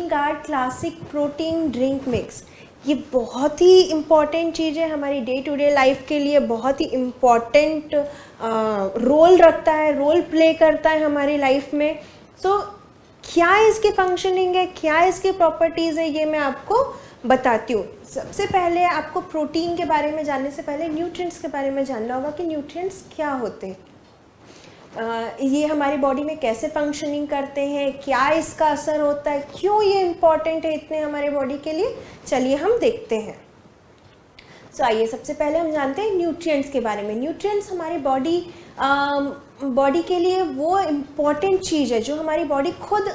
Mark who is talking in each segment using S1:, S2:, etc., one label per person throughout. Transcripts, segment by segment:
S1: Guard classic protein drink mix, ये बहुत ही important चीज़ है हमारी डे टू डे लाइफ के लिए, बहुत ही इम्पॉर्टेंट रोल रखता है, रोल प्ले करता है हमारी लाइफ में। सो क्या इसकी फंक्शनिंग है, क्या इसकी प्रॉपर्टीज़ है, ये मैं आपको बताती हूँ। सबसे पहले आपको प्रोटीन के बारे में जानने से पहले न्यूट्रिएंट्स के बारे में जानना होगा कि न्यूट्रिएंट्स क्या होते हैं, ये हमारी बॉडी में कैसे फंक्शनिंग करते हैं, क्या इसका असर होता है, क्यों ये इम्पॉर्टेंट है इतने हमारे बॉडी के लिए, चलिए हम देखते हैं। सो आइए सबसे पहले हम जानते हैं न्यूट्रिएंट्स के बारे में। न्यूट्रिएंट्स हमारी बॉडी के लिए वो इम्पॉर्टेंट चीज़ है जो हमारी बॉडी खुद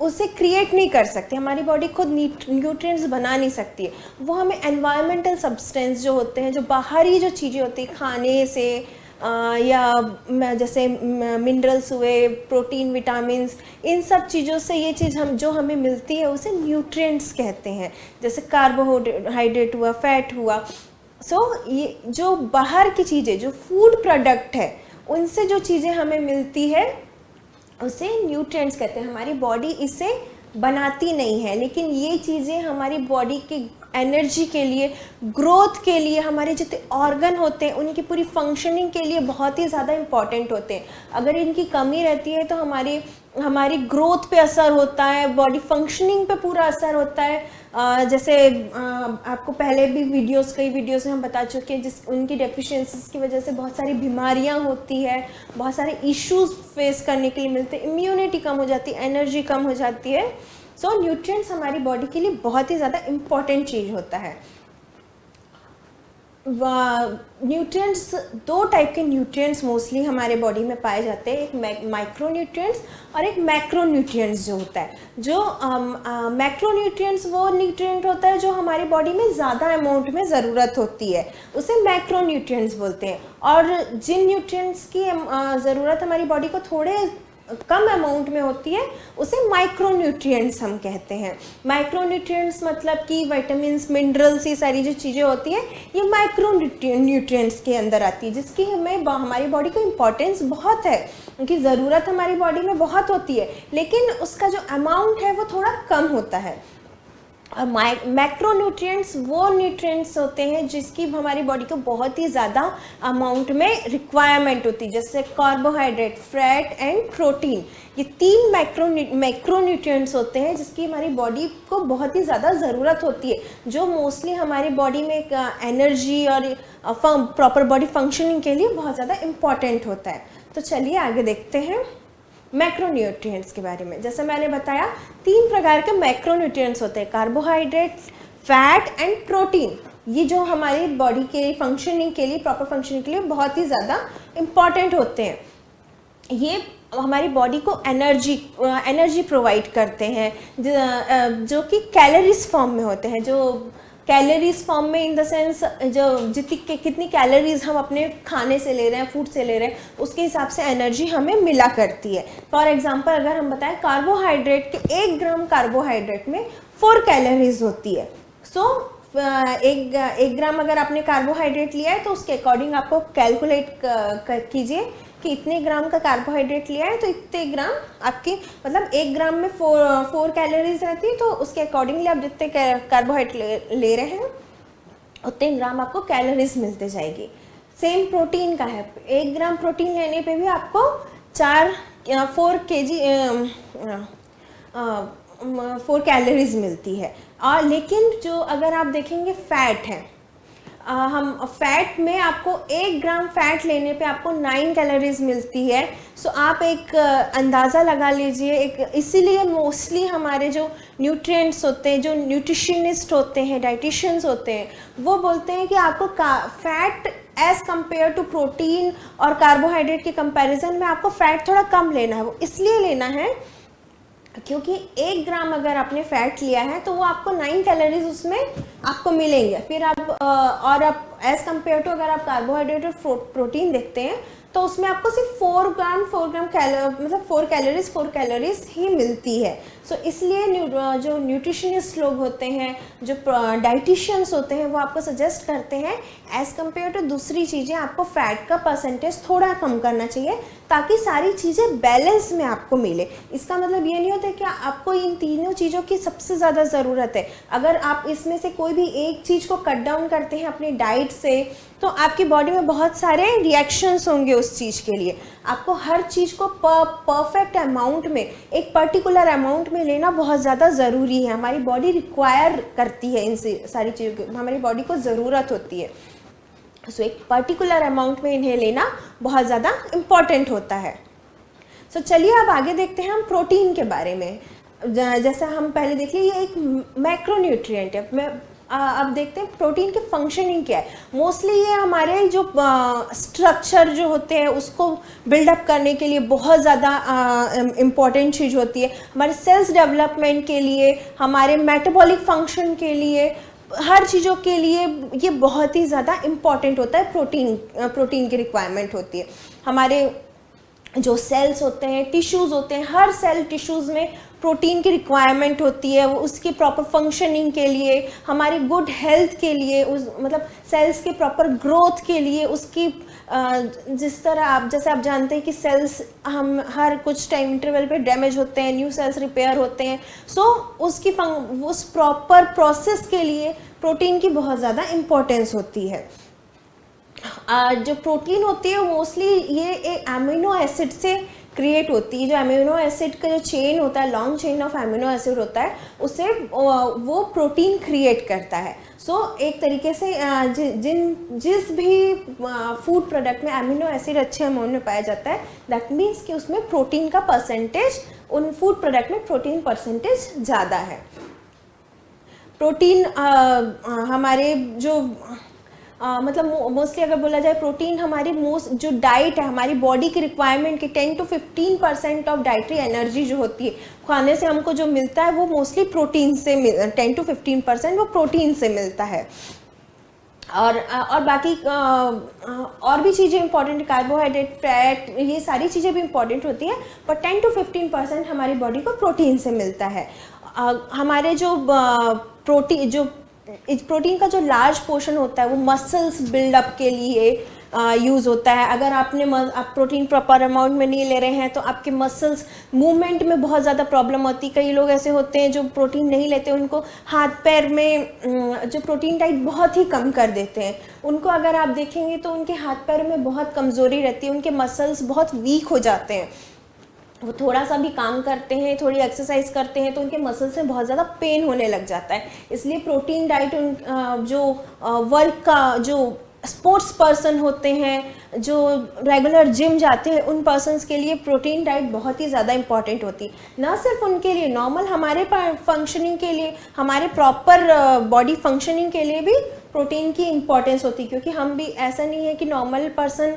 S1: उसे क्रिएट नहीं कर सकती, हमारी बॉडी खुद न्यूट्रिएंट्स बना नहीं सकती है। वो हमें एनवायरमेंटल सब्सटेंस जो होते हैं, जो बाहरी जो चीज़ें होती हैं खाने से या जैसे मिनरल्स हुए, प्रोटीन, विटामिन्स, इन सब चीज़ों से ये चीज़ जो हमें मिलती है उसे न्यूट्रिएंट्स कहते हैं। जैसे कार्बोहाइड्रेट हुआ, फैट हुआ। सो ये जो बाहर की चीज़ें, जो फूड प्रोडक्ट है, उनसे जो चीज़ें हमें मिलती है उसे न्यूट्रिएंट्स कहते हैं। हमारी बॉडी इसे बनाती नहीं है, लेकिन ये चीज़ें हमारी बॉडी की एनर्जी के लिए, ग्रोथ के लिए, हमारे जितने ऑर्गन होते हैं उनकी पूरी फंक्शनिंग के लिए बहुत ही ज़्यादा इम्पॉर्टेंट होते हैं। अगर इनकी कमी रहती है तो हमारी ग्रोथ पे असर होता है, बॉडी फंक्शनिंग पे पूरा असर होता है। जैसे आपको पहले भी कई वीडियोस में हम बता चुके हैं, उनकी डेफिशिएंसीज की वजह से बहुत सारी बीमारियां होती है, बहुत सारे इश्यूज फेस करने के लिए मिलते हैं, इम्यूनिटी कम हो जाती है, एनर्जी कम हो जाती है। सो न्यूट्रिएंट्स हमारी बॉडी के लिए बहुत ही ज़्यादा इम्पॉर्टेंट चीज़ होता है। न्यूट्रिएंट्स, दो टाइप के न्यूट्रिएंट्स मोस्टली हमारे बॉडी में पाए जाते हैं, एक माइक्रो न्यूट्रिएंट्स और एक मैक्रो न्यूट्रिएंट्स जो होता है। जो मैक्रो न्यूट्रिएंट्स वो न्यूट्रिएंट होता है जो हमारी बॉडी में ज़्यादा अमाउंट में ज़रूरत होती है, उसे मैक्रो न्यूट्रिएंट्स बोलते हैं। और जिन न्यूट्रिएंट्स की ज़रूरत हमारी बॉडी को थोड़े कम अमाउंट में होती है उसे माइक्रो न्यूट्रिएंट्स हम कहते हैं। माइक्रो न्यूट्रिएंट्स मतलब कि विटामिन्स, मिनरल्स, ये सारी जो चीज़ें होती हैं ये माइक्रो न्यूट्रिएंट्स के अंदर आती है, जिसकी हमारी बॉडी को इम्पोर्टेंस बहुत है, उनकी ज़रूरत हमारी बॉडी में बहुत होती है, लेकिन उसका जो अमाउंट है वो थोड़ा कम होता है। और मैक्रो न्यूट्रिएंट्स वो न्यूट्रिएंट्स होते हैं जिसकी हमारी बॉडी को बहुत ही ज़्यादा अमाउंट में रिक्वायरमेंट होती है, जैसे कार्बोहाइड्रेट, फैट एंड प्रोटीन। ये तीन मैक्रो न्यूट्रिएंट्स होते हैं जिसकी हमारी बॉडी को बहुत ही ज़्यादा ज़रूरत होती है, जो मोस्टली हमारी बॉडी में एनर्जी और प्रॉपर बॉडी फंक्शनिंग के लिए बहुत ज़्यादा इम्पॉर्टेंट होता है। तो चलिए आगे देखते हैं मैक्रोन्यूट्रिएंट्स के बारे में। जैसे मैंने बताया, तीन प्रकार के मैक्रोन्यूट्रिएंट्स होते हैं, कार्बोहाइड्रेट, फैट एंड प्रोटीन। ये जो हमारी बॉडी के फंक्शनिंग के लिए, प्रॉपर फंक्शनिंग के लिए बहुत ही ज़्यादा इम्पॉर्टेंट होते हैं। ये हमारी बॉडी को एनर्जी प्रोवाइड करते हैं, जो कि कैलोरीज फॉर्म में होते हैं। जो कैलोरीज फॉर्म में इन द सेंस जो कितनी कैलोरीज हम अपने खाने से ले रहे हैं, फूड से ले रहे हैं, उसके हिसाब से एनर्जी हमें मिला करती है। फॉर एग्जांपल अगर हम बताएं, कार्बोहाइड्रेट के 1 ग्राम कार्बोहाइड्रेट में 4 कैलोरीज होती है। सो एक ग्राम अगर आपने कार्बोहाइड्रेट लिया है तो उसके अकॉर्डिंग आपको कैलकुलेट कीजिए कि इतने ग्राम का कार्बोहाइड्रेट लिया है तो इतने ग्राम आपकी, मतलब 1 ग्राम में 4 कैलोरीज रहती है, तो उसके अकॉर्डिंगली आप जितने कार्बोहाइड्रेट ले रहे हैं उतने ग्राम आपको कैलोरीज मिलते जाएगी। सेम प्रोटीन का है, 1 ग्राम प्रोटीन लेने पे भी आपको 4 कैलोरीज मिलती है। और लेकिन जो अगर आप देखेंगे फैट है, हम फैट में आपको 1 ग्राम फैट लेने पे आपको 9 कैलोरीज मिलती है। सो आप एक अंदाज़ा लगा लीजिए, इसीलिए मोस्टली हमारे जो न्यूट्रिएंट्स होते हैं, जो न्यूट्रिशनिस्ट होते हैं, डाइटिशियंस होते हैं, वो बोलते हैं कि आपको fat as compare to protein और कार्बोहाइड्रेट के कंपैरिजन में आपको फैट थोड़ा कम लेना है। वो इसलिए लेना है क्योंकि 1 ग्राम अगर आपने फैट लिया है तो वो आपको 9 कैलोरीज उसमें आपको मिलेंगे। फिर आप एज कम्पेयर टू अगर आप कार्बोहाइड्रेट और प्रोटीन देखते हैं तो उसमें आपको सिर्फ 4 ग्राम मतलब 4 कैलोरीज ही मिलती है। सो इसलिए जो न्यूट्रिशनिस्ट लोग होते हैं, जो डाइटिशियंस होते हैं, वो आपको सजेस्ट करते हैं एज़ कम्पेयर टू दूसरी चीज़ें आपको फैट का परसेंटेज थोड़ा कम करना चाहिए ताकि सारी चीज़ें बैलेंस में आपको मिले। इसका मतलब ये नहीं होता कि आपको इन तीनों चीज़ों की सबसे ज़्यादा ज़रूरत है। अगर आप इसमें से कोई भी एक चीज़ को कट डाउन करते हैं अपनी डाइट से तो आपकी बॉडी में बहुत सारे रिएक्शंस होंगे उस चीज़ के लिए। आपको हर चीज़ को परफेक्ट अमाउंट में, एक पर्टिकुलर अमाउंट में लेना बहुत ज़्यादा ज़रूरी है। हमारी बॉडी रिक्वायर करती है इन सारी चीज़ों की, हमारी बॉडी को ज़रूरत होती है। सो एक पर्टिकुलर अमाउंट में इन्हें लेना बहुत ज़्यादा इम्पॉर्टेंट होता है। सो चलिए अब आगे देखते हैं हम प्रोटीन के बारे में। जैसा हम पहले देख लिए, ये एक मैक्रोन्यूट्रिएंट है। अब देखते हैं प्रोटीन की फंक्शनिंग क्या है। मोस्टली ये हमारे जो स्ट्रक्चर जो होते हैं उसको बिल्डअप करने के लिए बहुत ज़्यादा इम्पॉर्टेंट चीज़ होती है। हमारे सेल्स डेवलपमेंट के लिए, हमारे मेटाबॉलिक फंक्शन के लिए, हर चीज़ों के लिए ये बहुत ही ज़्यादा इम्पॉर्टेंट होता है। प्रोटीन की रिक्वायरमेंट होती है। हमारे जो सेल्स होते हैं, टिश्यूज़ होते हैं, हर सेल टिश्यूज़ में प्रोटीन की रिक्वायरमेंट होती है। वो उसकी प्रॉपर फंक्शनिंग के लिए, हमारी गुड हेल्थ के लिए, मतलब सेल्स के प्रॉपर ग्रोथ के लिए, उसकी जिस तरह जैसे आप जानते हैं कि सेल्स हम हर कुछ टाइम इंटरवल पे डैमेज होते हैं, न्यू सेल्स रिपेयर होते हैं। सो उस प्रॉपर प्रोसेस के लिए प्रोटीन की बहुत ज़्यादा इम्पोर्टेंस होती है। जो प्रोटीन होती है मोस्टली ये एक अमीनो एसिड से क्रिएट होती है। जो अमीनो एसिड का जो चेन होता है, long chain of amino acid होता है, उससे वो प्रोटीन क्रिएट करता है। सो एक तरीके से जिस भी फूड प्रोडक्ट में अमीनो एसिड अच्छे अमाउंट में पाया जाता है, दैट मीन्स कि उसमें प्रोटीन का परसेंटेज, उन फूड प्रोडक्ट में प्रोटीन परसेंटेज ज़्यादा है। प्रोटीन हमारे जो मतलब मोस्टली अगर बोला जाए, प्रोटीन हमारी जो डाइट है, हमारी बॉडी की रिक्वायरमेंट की 10 to 15% ऑफ डाइटरी एनर्जी जो होती है खाने से हमको जो मिलता है, वो मोस्टली प्रोटीन से 10 to 15% वो प्रोटीन से मिलता है। और बाकी और भी चीज़ें इंपॉर्टेंट, कार्बोहाइड्रेट, फैट, ये सारी चीज़ें भी इंपॉर्टेंट होती है, पर 10 to 15% हमारी बॉडी को प्रोटीन से मिलता है। हमारे जो प्रोटीन का जो लार्ज पोर्शन होता है वो मसल्स बिल्डअप के लिए यूज़ होता है। अगर आप प्रोटीन प्रॉपर अमाउंट में नहीं ले रहे हैं तो आपके मसल्स मूवमेंट में बहुत ज़्यादा प्रॉब्लम होती है। कई लोग ऐसे होते हैं जो प्रोटीन नहीं लेते, उनको हाथ पैर में जो प्रोटीन डाइट बहुत ही कम कर देते हैं। उनको अगर आप देखेंगे तो उनके हाथ पैर में बहुत कमज़ोरी रहती है, उनके मसल्स बहुत वीक हो जाते हैं। वो थोड़ा सा भी काम करते हैं, थोड़ी एक्सरसाइज करते हैं तो उनके मसल्स में बहुत ज़्यादा पेन होने लग जाता है। इसलिए प्रोटीन डाइट जो वर्क का, जो स्पोर्ट्स पर्सन होते हैं, जो रेगुलर जिम जाते हैं, उन पर्सन्स के लिए प्रोटीन डाइट बहुत ही ज़्यादा इंपॉर्टेंट होती है। ना सिर्फ उनके लिए, नॉर्मल हमारे फंक्शनिंग के लिए, हमारे प्रॉपर बॉडी फंक्शनिंग के लिए भी प्रोटीन की इम्पॉर्टेंस होती है। क्योंकि हम भी, ऐसा नहीं है कि नॉर्मल पर्सन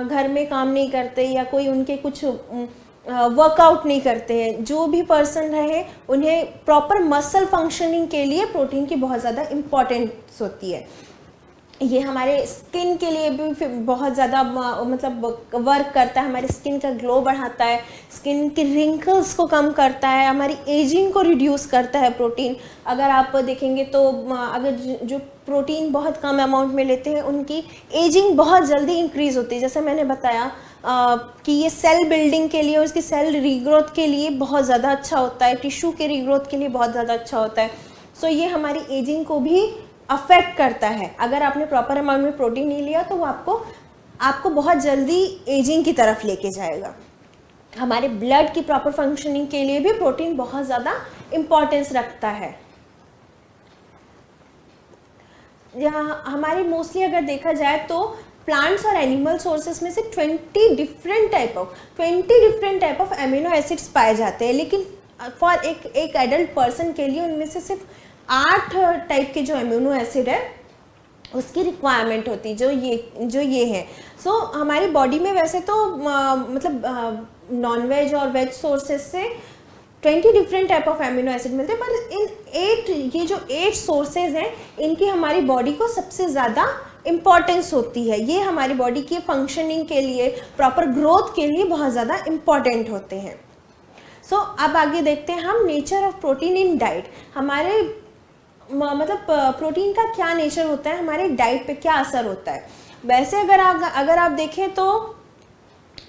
S1: घर में काम नहीं करते या कोई उनके कुछ वर्कआउट नहीं करते हैं, जो भी पर्सन रहे उन्हें प्रॉपर मसल फंक्शनिंग के लिए प्रोटीन की बहुत ज़्यादा इम्पॉर्टेंस होती है। ये हमारे स्किन के लिए भी बहुत ज़्यादा मतलब वर्क करता है, हमारी स्किन का ग्लो बढ़ाता है, स्किन की रिंकल्स को कम करता है, हमारी एजिंग को रिड्यूस करता है प्रोटीन। अगर आप देखेंगे तो अगर जो प्रोटीन बहुत कम अमाउंट में लेते हैं उनकी एजिंग बहुत जल्दी इंक्रीज़ होती है। जैसे मैंने बताया कि ये सेल बिल्डिंग के लिए, उसकी सेल रीग्रोथ के लिए बहुत ज़्यादा अच्छा होता है, टिश्यू के रीग्रोथ के लिए बहुत ज़्यादा अच्छा होता है। सो ये हमारी एजिंग को भी अफेक्ट करता है। अगर आपने प्रॉपर अमाउंट में प्रोटीन नहीं लिया तो वो आपको बहुत जल्दी एजिंग की तरफ लेके जाएगा। हमारे ब्लड की प्रॉपर फंक्शनिंग के लिए भी प्रोटीन बहुत ज़्यादा इम्पॉर्टेंस रखता है। यहाँ हमारी मोस्टली अगर देखा जाए तो प्लांट्स और एनिमल सोर्सेस में से 20 different type of amino acids पाए जाते हैं, लेकिन फॉर एक एडल्ट पर्सन के लिए उनमें से सिर्फ 8 टाइप के जो अमीनो एसिड है उसकी रिक्वायरमेंट होती है, जो ये है। सो हमारी बॉडी में वैसे तो मतलब नॉन वेज और वेज सोर्सेज से 20 different type of amino acid मिलते हैं, पर ये जो 8 सोर्सेज हैं इनकी हमारी बॉडी को सबसे ज़्यादा इम्पॉर्टेंस होती है, ये हमारी बॉडी की फंक्शनिंग के लिए, प्रॉपर ग्रोथ के लिए बहुत ज़्यादा इम्पॉर्टेंट होते हैं। सो अब आगे देखते हैं हम nature of protein in diet. हमारे मतलब प्रोटीन का क्या नेचर होता है, हमारे डाइट पे क्या असर होता है। वैसे अगर आप देखें तो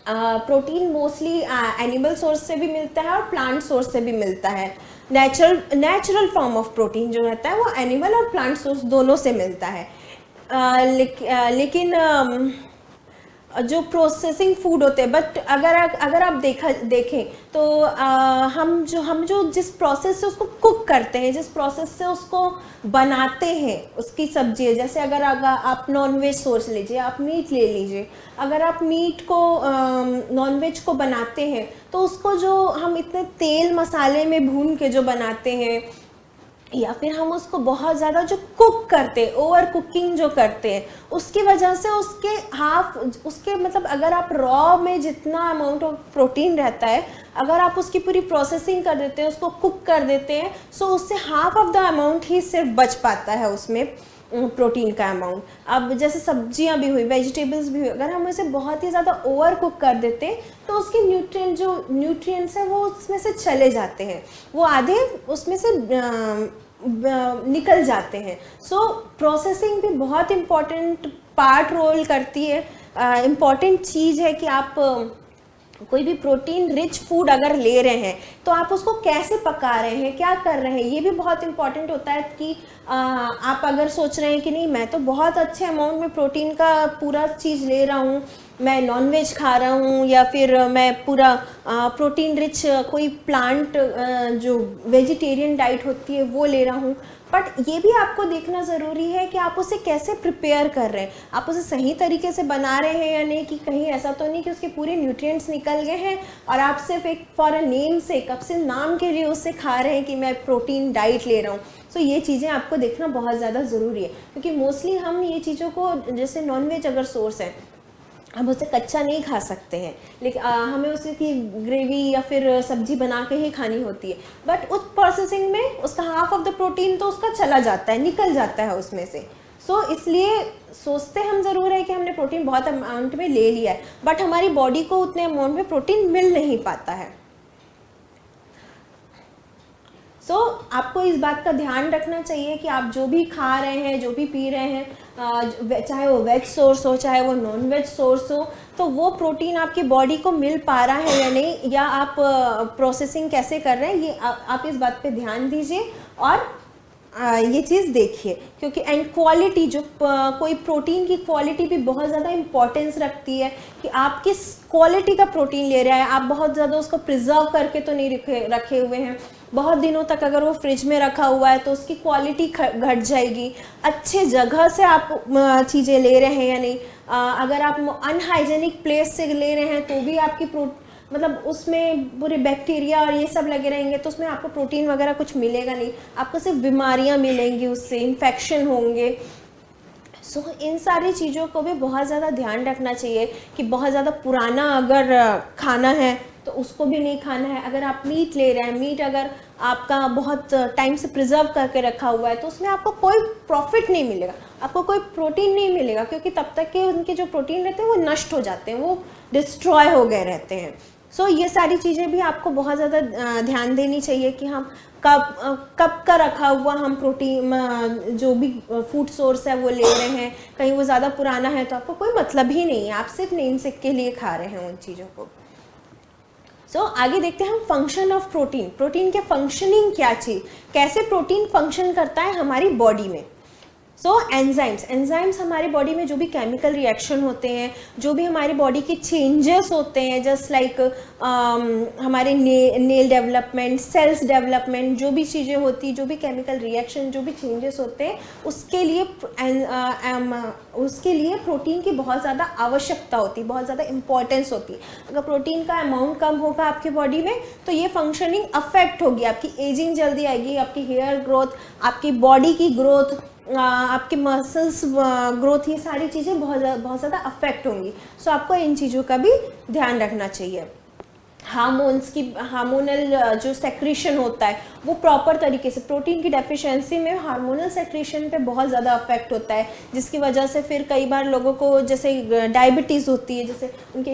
S1: प्रोटीन मोस्टली एनिमल सोर्स से भी मिलता है और प्लांट सोर्स से भी मिलता है। नेचुरल फॉर्म ऑफ प्रोटीन जो रहता है वो एनिमल और प्लांट सोर्स दोनों से मिलता है। लेकिन जो प्रोसेसिंग फूड होते हैं, बट अगर आप देखें तो हम जो जिस प्रोसेस से उसको कुक करते हैं, जिस प्रोसेस से उसको बनाते हैं उसकी सब्जी है, जैसे अगर आप नॉनवेज सोर्स लीजिए, आप मीट ले लीजिए, अगर आप मीट को नॉनवेज को बनाते हैं तो उसको जो हम इतने तेल मसाले में भून के जो बनाते हैं, या फिर हम उसको बहुत ज़्यादा जो कुक करते हैं, ओवर कुकिंग जो करते हैं, उसकी वजह से उसके मतलब अगर आप रॉ में जितना अमाउंट ऑफ प्रोटीन रहता है, अगर आप उसकी पूरी प्रोसेसिंग कर देते हैं, उसको कुक कर देते हैं, सो उससे हाफ ऑफ द अमाउंट ही सिर्फ बच पाता है उसमें प्रोटीन का अमाउंट। अब जैसे सब्जियां भी हुई, वेजिटेबल्स भी हुई, अगर हम उसे बहुत ही ज़्यादा ओवर कुक कर देते हैं तो उसके न्यूट्रिएंट्स हैं वो उसमें से चले जाते हैं, वो आधे उसमें से निकल जाते हैं। सो प्रोसेसिंग भी बहुत इम्पॉर्टेंट पार्ट रोल करती है। इम्पॉर्टेंट चीज़ है कि आप कोई भी प्रोटीन रिच फूड अगर ले रहे हैं तो आप उसको कैसे पका रहे हैं, क्या कर रहे हैं, ये भी बहुत इंपॉर्टेंट होता है। कि आप अगर सोच रहे हैं कि नहीं मैं तो बहुत अच्छे अमाउंट में प्रोटीन का पूरा चीज़ ले रहा हूँ, मैं नॉनवेज खा रहा हूँ, या फिर मैं पूरा प्रोटीन रिच कोई प्लांट जो वेजिटेरियन डाइट होती है वो ले रहा हूँ, बट ये भी आपको देखना ज़रूरी है कि आप उसे कैसे प्रिपेयर कर रहे हैं, आप उसे सही तरीके से बना रहे हैं या नहीं, कि कहीं ऐसा तो नहीं कि उसके पूरे न्यूट्रिएंट्स निकल गए हैं और आप सिर्फ एक फॉर अ नेम से, कब से नाम के लिए उससे खा रहे हैं कि मैं प्रोटीन डाइट ले रहा हूँ। सो ये चीज़ें आपको देखना बहुत ज़्यादा ज़रूरी है, क्योंकि मोस्टली हम ये चीज़ों को, जैसे नॉनवेज अगर सोर्स है, हम उसे कच्चा नहीं खा सकते हैं, लेकिन हमें उसकी ग्रेवी या फिर सब्जी बना के ही खानी होती है, बट उस प्रोसेसिंग में उसका हाफ ऑफ द प्रोटीन तो उसका चला जाता है, निकल जाता है उसमें से। सो इसलिए सोचते हम ज़रूर है कि हमने प्रोटीन बहुत अमाउंट में ले लिया है, बट हमारी बॉडी को उतने अमाउंट में प्रोटीन मिल नहीं पाता है। सो आपको इस बात का ध्यान रखना चाहिए कि आप जो भी खा रहे हैं, जो भी पी रहे हैं, चाहे वो वेज सोर्स हो चाहे वो नॉन वेज सोर्स हो, तो वो प्रोटीन आपकी बॉडी को मिल पा रहा है या नहीं, या आप प्रोसेसिंग कैसे कर रहे हैं, ये आप इस बात पे ध्यान दीजिए और ये चीज़ देखिए। क्योंकि एंड क्वालिटी, जो कोई प्रोटीन की क्वालिटी भी बहुत ज़्यादा इम्पोर्टेंस रखती है कि आप किस क्वालिटी का प्रोटीन ले रहे हैं। आप बहुत ज़्यादा उसको प्रिजर्व करके तो नहीं रखे हुए हैं, बहुत दिनों तक अगर वो फ्रिज में रखा हुआ है तो उसकी क्वालिटी घट जाएगी। अच्छे जगह से आप चीज़ें ले रहे हैं या नहीं, अगर आप अनहाइजेनिक प्लेस से ले रहे हैं तो भी आपकी मतलब उसमें पूरे बैक्टीरिया और ये सब लगे रहेंगे, तो उसमें आपको प्रोटीन वगैरह कुछ मिलेगा नहीं, आपको सिर्फ बीमारियां मिलेंगी, उससे इन्फेक्शन होंगे। सो इन सारी चीज़ों को भी बहुत ज़्यादा ध्यान रखना चाहिए कि बहुत ज़्यादा पुराना अगर खाना है तो उसको भी नहीं खाना है। अगर आप मीट ले रहे हैं, मीट अगर आपका बहुत टाइम से प्रिजर्व करके रखा हुआ है तो उसमें आपको कोई प्रॉफिट नहीं मिलेगा, आपको कोई प्रोटीन नहीं मिलेगा, क्योंकि तब तक के उनके जो प्रोटीन रहते हैं वो नष्ट हो जाते हैं, वो डिस्ट्रॉय हो गए रहते हैं। सो ये सारी चीज़ें भी आपको बहुत ज़्यादा ध्यान देनी चाहिए कि हम कब का रखा हुआ हम प्रोटीन जो भी फूड सोर्स है वो ले रहे हैं। कहीं वो ज़्यादा पुराना है तो आपको कोई मतलब ही नहीं है, आप सिर्फ नेम सिक के लिए खा रहे हैं उन चीज़ों को। सो आगे देखते हैं हम फंक्शन ऑफ प्रोटीन। प्रोटीन के फंक्शनिंग क्या चीज़, कैसे प्रोटीन फंक्शन करता है हमारी बॉडी में। सो एंजाइम्स हमारी बॉडी में जो भी केमिकल रिएक्शन होते हैं, जो भी हमारी बॉडी के चेंजेस होते हैं, जस्ट लाइक हमारे नेल डेवलपमेंट, सेल्स डेवलपमेंट, जो भी चीज़ें होती, जो भी केमिकल रिएक्शन, जो भी चेंजेस होते हैं, उसके लिए प्रोटीन की बहुत ज़्यादा आवश्यकता होती है, बहुत ज़्यादा इंपॉर्टेंस होती है। अगर प्रोटीन का अमाउंट कम होगा आपकी बॉडी में तो ये फंक्शनिंग अफेक्ट होगी, आपकी एजिंग जल्दी आएगी, आपकी हेयर ग्रोथ, आपकी बॉडी की ग्रोथ, आपके मसल्स ग्रोथ, ये सारी चीज़ें बहुत ज़्यादा अफेक्ट होंगी। सो आपको इन चीज़ों का भी ध्यान रखना चाहिए। हार्मोन्स की हार्मोनल जो सेक्रीशन होता है वो प्रॉपर तरीके से, प्रोटीन की डेफिशिएंसी में हार्मोनल सेक्रीशन पे बहुत ज़्यादा अफेक्ट होता है, जिसकी वजह से फिर कई बार लोगों को जैसे डायबिटीज़ होती है, जैसे उनके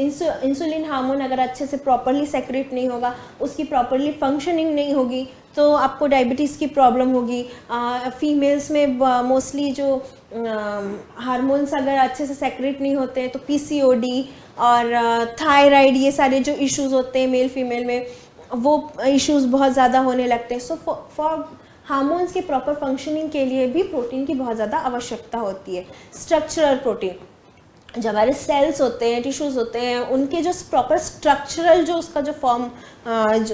S1: इंसुलिन हार्मोन अगर अच्छे से प्रॉपरली सेक्रेट नहीं होगा, उसकी प्रॉपरली फंक्शनिंग नहीं होगी, तो आपको डायबिटीज़ की प्रॉब्लम होगी। फीमेल्स में मोस्टली जो हार्मोन्स अगर अच्छे से सेक्रेट नहीं होते हैं तो पीसीओडी और थायराइड, ये सारे जो इश्यूज होते हैं मेल फीमेल में, वो इश्यूज बहुत ज़्यादा होने लगते हैं। सो फॉर हार्मोन्स के प्रॉपर फंक्शनिंग के लिए भी प्रोटीन की बहुत ज़्यादा आवश्यकता होती है। स्ट्रक्चरल प्रोटीन, जो हमारे सेल्स होते हैं, टिश्यूज़ होते हैं, उनके जो प्रॉपर स्ट्रक्चरल जो उसका जो फॉर्म